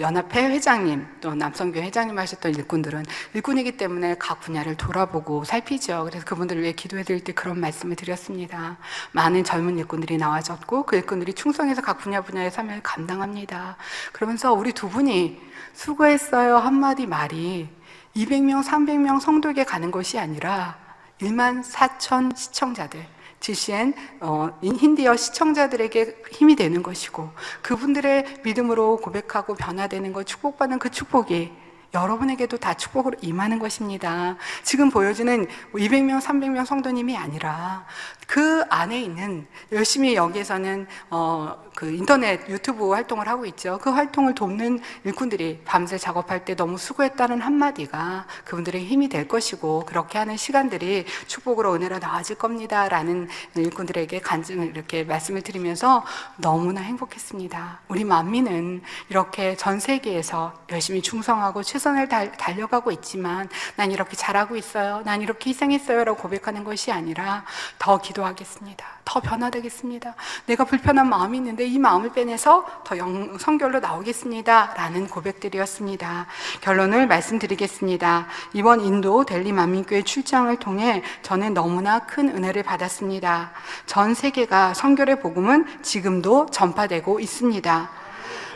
연합회 회장님 또 남성교회 회장님 하셨던 일꾼들은 일꾼이기 때문에 각 분야를 돌아보고 살피죠. 그래서 그분들을 위해 기도해 드릴 때 그런 말씀을 드렸습니다. 많은 젊은 일꾼들이 나와졌고 그 일꾼들이 충성해서 각 분야의 사명을 감당합니다. 그러면서 우리 두 분이 수고했어요 한마디 말이 200명 300명 성도에게 가는 것이 아니라 14,000 시청자들 GCN 힌디어 시청자들에게 힘이 되는 것이고 그분들의 믿음으로 고백하고 변화되는 것 축복받는 그 축복이 여러분에게도 다 축복으로 임하는 것입니다. 지금 보여지는 200명, 300명 성도님이 아니라 그 안에 있는 열심히 여기에서는 그 인터넷 유튜브 활동을 하고 있죠. 그 활동을 돕는 일꾼들이 밤새 작업할 때 너무 수고했다는 한마디가 그분들에게 힘이 될 것이고 그렇게 하는 시간들이 축복으로 은혜로 나아질 겁니다 라는 일꾼들에게 간증을 이렇게 말씀을 드리면서 너무나 행복했습니다. 우리 만민은 이렇게 전 세계에서 열심히 충성하고 최선을 달려가고 있지만 난 이렇게 잘하고 있어요, 난 이렇게 희생했어요 라고 고백하는 것이 아니라 더 기도하겠습니다. 더 변화되겠습니다. 내가 불편한 마음이 있는데 이 마음을 빼내서 더 성결로 나오겠습니다 라는 고백들이었습니다. 결론을 말씀드리겠습니다. 이번 인도 델리 만민교회 출장을 통해 저는 너무나 큰 은혜를 받았습니다. 전 세계가 성결의 복음은 지금도 전파되고 있습니다.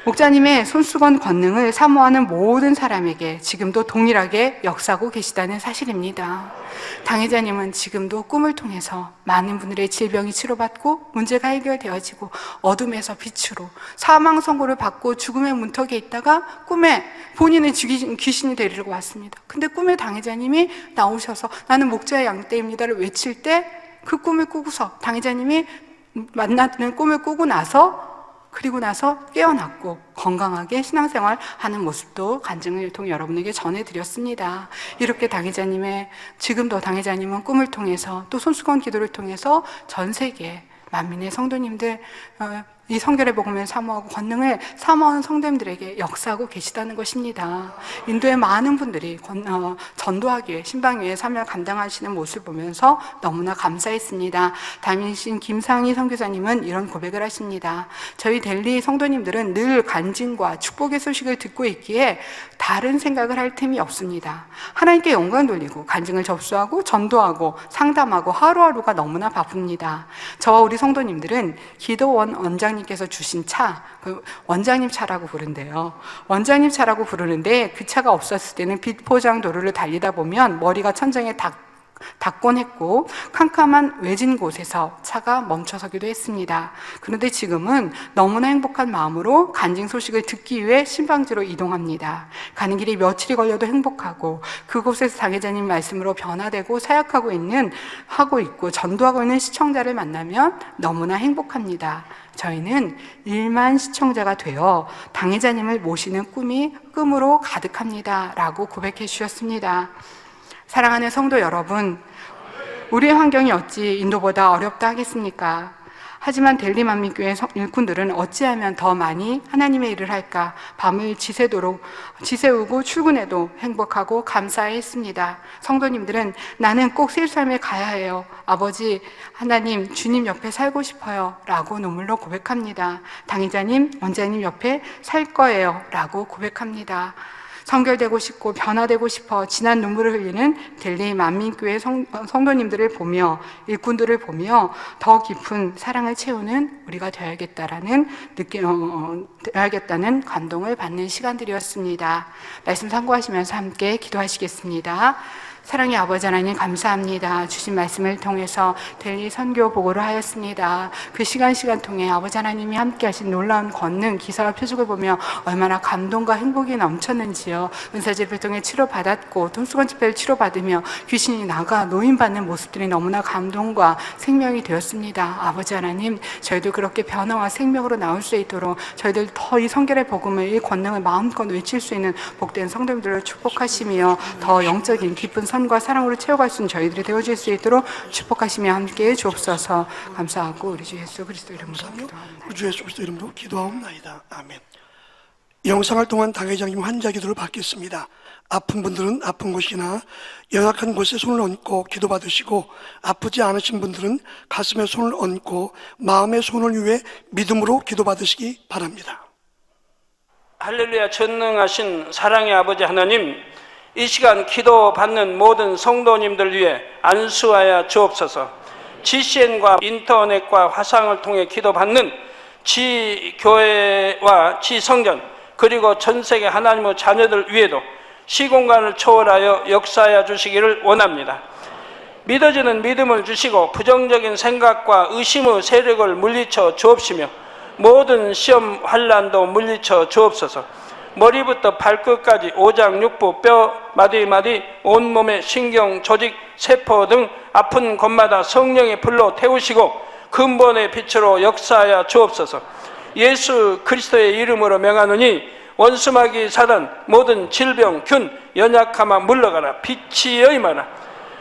목자님의 손수건 권능을 사모하는 모든 사람에게 지금도 동일하게 역사하고 계시다는 사실입니다. 당회자님은 지금도 꿈을 통해서 많은 분들의 질병이 치료받고 문제가 해결되어지고 어둠에서 빛으로 사망 선고를 받고 죽음의 문턱에 있다가 꿈에 본인은 귀신이 데리고 왔습니다. 근데 꿈에 당회자님이 나오셔서 나는 목자의 양떼입니다를 외칠 때 그 꿈을 꾸고서 당회자님이 만나는 꿈을 꾸고 그리고 나서 깨어났고 건강하게 신앙생활 하는 모습도 간증을 통해 여러분에게 전해드렸습니다. 이렇게 지금도 당회자님은 꿈을 통해서 또 손수건 기도를 통해서 전 세계 만민의 성도님들, 이 성결의 복음을 사모하고 권능을 사모하는 성도님들에게 역사하고 계시다는 것입니다. 인도의 많은 분들이 전도하기 위해 신방위의 사명을 감당하시는 모습을 보면서 너무나 감사했습니다. 담임신 김상희 선교사님은 이런 고백을 하십니다. 저희 델리 성도님들은 늘 간증과 축복의 소식을 듣고 있기에 다른 생각을 할 틈이 없습니다. 하나님께 영광 돌리고 간증을 접수하고 전도하고 상담하고 하루하루가 너무나 바쁩니다. 저와 우리 성도님들은 기도원 원장님께서 주신 차, 원장님 차라고 부른대요. 원장님 차라고 부르는데 그 차가 없었을 때는 비포장 도로를 달리다 보면 머리가 천장에 닿곤 했고 캄캄한 외진 곳에서 차가 멈춰서기도 했습니다. 그런데 지금은 너무나 행복한 마음으로 간증 소식을 듣기 위해 신방지로 이동합니다. 가는 길이 며칠이 걸려도 행복하고 그곳에서 당회자님 말씀으로 변화되고 사역하고 있고 전도하고 있는 시청자를 만나면 너무나 행복합니다. 저희는 1만 시청자가 되어 당회자님을 모시는 꿈으로 가득합니다 라고 고백해 주셨습니다. 사랑하는 성도 여러분, 우리의 환경이 어찌 인도보다 어렵다 하겠습니까? 하지만 델리 만민교회 일꾼들은 어찌하면 더 많이 하나님의 일을 할까? 밤을 지새우고 출근해도 행복하고 감사했습니다. 성도님들은 나는 꼭 세상에 가야 해요. 아버지 하나님 주님 옆에 살고 싶어요 라고 눈물로 고백합니다. 당회자님 원장님 옆에 살 거예요 라고 고백합니다. 성결되고 싶고 변화되고 싶어 진한 눈물을 흘리는 델리 만민교회 성도님들을 보며 일꾼들을 보며 더 깊은 사랑을 채우는 우리가 되어야겠다는 감동을 받는 시간들이었습니다. 말씀 참고하시면서 함께 기도하시겠습니다. 사랑의 아버지 하나님 감사합니다. 주신 말씀을 통해서 델리 선교 보고를 하였습니다. 그 시간 통해 아버지 하나님이 함께 하신 놀라운 권능, 기사와 표적을 보며 얼마나 감동과 행복이 넘쳤는지요. 은사집을 통해 치료받았고 돈수건 집회를 치료받으며 귀신이 나가 노인받는 모습들이 너무나 감동과 생명이 되었습니다. 아버지 하나님, 저희도 그렇게 변화와 생명으로 나올 수 있도록 저희들 더 이 성결의 복음을, 이 권능을 마음껏 외칠 수 있는 복된 성도님들을 축복하시며 더 영적인 깊은 선과 사랑으로 채워갈 수 있는 저희들이 되어질 수 있도록 축복하시며 함께해 주옵소서. 감사하고 우리 주 예수 그리스도 이름으로 기도합니다. 우리 주 예수 그리스도 이름으로 기도하옵나이다. 아멘. 영상을 통한 당회장님 환자 기도를 받겠습니다. 아픈 분들은 아픈 곳이나 연약한 곳에 손을 얹고 기도받으시고, 아프지 않으신 분들은 가슴에 손을 얹고 마음의 손을 위해 믿음으로 기도받으시기 바랍니다. 할렐루야. 전능하신 사랑의 아버지 하나님, 이 시간 기도받는 모든 성도님들 위해 안수하여 주옵소서. GCN과 인터넷과 화상을 통해 기도받는 지교회와 지성전, 그리고 전 세계 하나님의 자녀들 위에도 시공간을 초월하여 역사하여 주시기를 원합니다. 믿어지는 믿음을 주시고 부정적인 생각과 의심의 세력을 물리쳐 주옵시며 모든 시험 환난도 물리쳐 주옵소서. 머리부터 발끝까지 오장육부 뼈 마디마디 온몸의 신경 조직 세포 등 아픈 곳마다 성령의 불로 태우시고 근본의 빛으로 역사하여 주옵소서. 예수 그리스도의 이름으로 명하노니 원수마귀 사단 모든 질병 균 연약함아 물러가라. 빛이 임하라.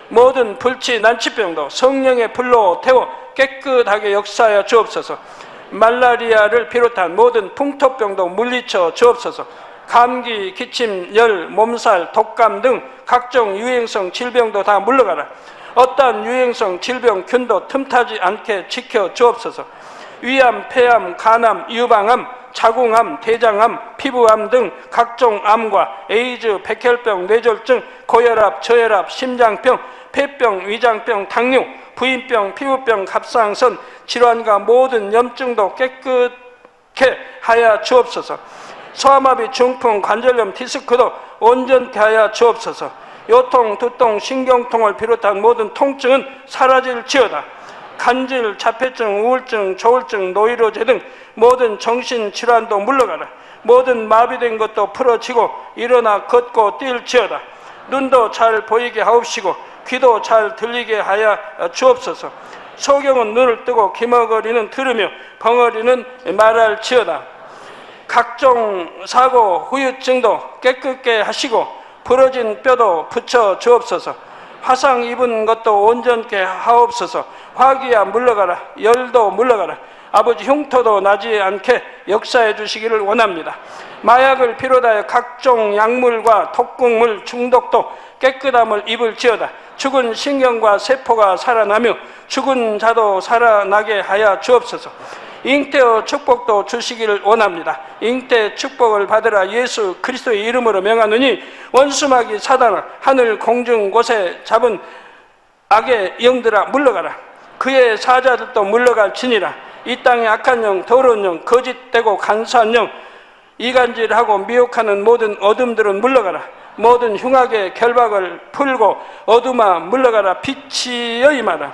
모든 불치 난치병도 성령의 불로 태워 깨끗하게 역사하여 주옵소서. 말라리아를 비롯한 모든 풍토병도 물리쳐 주옵소서. 감기, 기침, 열, 몸살, 독감 등 각종 유행성 질병도 다 물러가라. 어떠한 유행성 질병 균도 틈타지 않게 지켜 주옵소서. 위암, 폐암, 간암, 유방암, 자궁암, 대장암, 피부암 등 각종 암과 에이즈, 백혈병, 뇌졸중, 고혈압, 저혈압, 심장병, 폐병, 위장병, 당뇨, 부인병, 피부병, 갑상선 질환과 모든 염증도 깨끗 하여 주옵소서. 소아마비, 중풍, 관절염, 디스크도 온전케 하여 주옵소서. 요통, 두통, 신경통을 비롯한 모든 통증은 사라질지어다. 간질, 자폐증, 우울증, 조울증, 노이로제 등 모든 정신질환도 물러가라. 모든 마비된 것도 풀어지고 일어나 걷고 뛸지어다. 눈도 잘 보이게 하옵시고 귀도 잘 들리게 하여 주옵소서. 소경은 눈을 뜨고 기머거리는 들으며 벙어리는 말할지어다. 각종 사고, 후유증도 깨끗게 하시고 부러진 뼈도 붙여 주옵소서. 화상 입은 것도 온전케 하옵소서. 화기야 물러가라. 열도 물러가라. 아버지, 흉터도 나지 않게 역사해 주시기를 원합니다. 마약을 비롯하여 각종 약물과 독극물 중독도 깨끗함을 입을지어다. 죽은 신경과 세포가 살아나며 죽은 자도 살아나게 하여 주옵소서. 잉태의 축복도 주시기를 원합니다. 잉태 축복을 받으라. 예수 그리스도의 이름으로 명하노니 원수마귀 사단아, 하늘 공중 곳에 잡은 악의 영들아 물러가라. 그의 사자들도 물러갈지니라. 이 땅의 악한 영, 더러운 영, 거짓되고 간사한 영, 이간질하고 미혹하는 모든 어둠들은 물러가라. 모든 흉악의 결박을 풀고 어둠아 물러가라. 빛이여 임하라.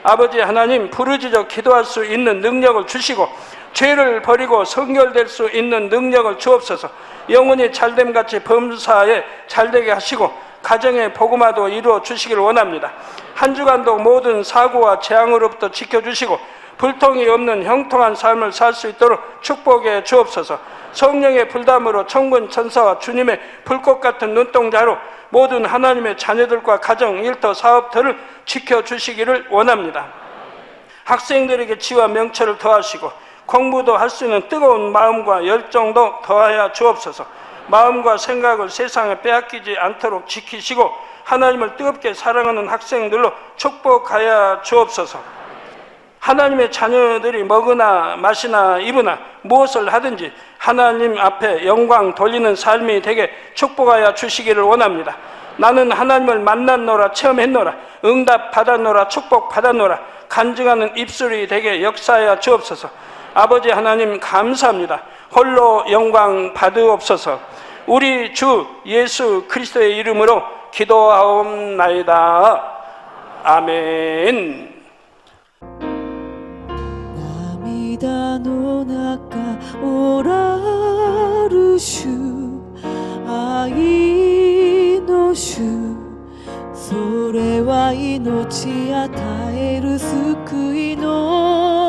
아버지 하나님, 부르짖어 기도할 수 있는 능력을 주시고 죄를 버리고 성결될 수 있는 능력을 주옵소서. 영혼이 잘됨같이 범사에 잘되게 하시고 가정의 복음화도 이루어 주시기를 원합니다. 한 주간도 모든 사고와 재앙으로부터 지켜주시고 불통이 없는 형통한 삶을 살 수 있도록 축복해 주옵소서. 성령의 불담으로 천군 천사와 주님의 불꽃 같은 눈동자로 모든 하나님의 자녀들과 가정, 일터, 사업터를 지켜주시기를 원합니다. 학생들에게 지와 명철을 더하시고 공부도 할 수 있는 뜨거운 마음과 열정도 더하여 주옵소서. 마음과 생각을 세상에 빼앗기지 않도록 지키시고 하나님을 뜨겁게 사랑하는 학생들로 축복하여 주옵소서. 하나님의 자녀들이 먹으나 마시나 입으나 무엇을 하든지 하나님 앞에 영광 돌리는 삶이 되게 축복하여 주시기를 원합니다. 나는 하나님을 만났노라, 체험했노라, 응답 받았노라, 축복 받았노라, 간증하는 입술이 되게 역사하여 주옵소서. 아버지 하나님 감사합니다. 홀로 영광 받으옵소서. 우리 주 예수 그리스도의 이름으로 기도하옵나이다. 아멘. 涙の中おらる主、愛の主、それは命与える救いの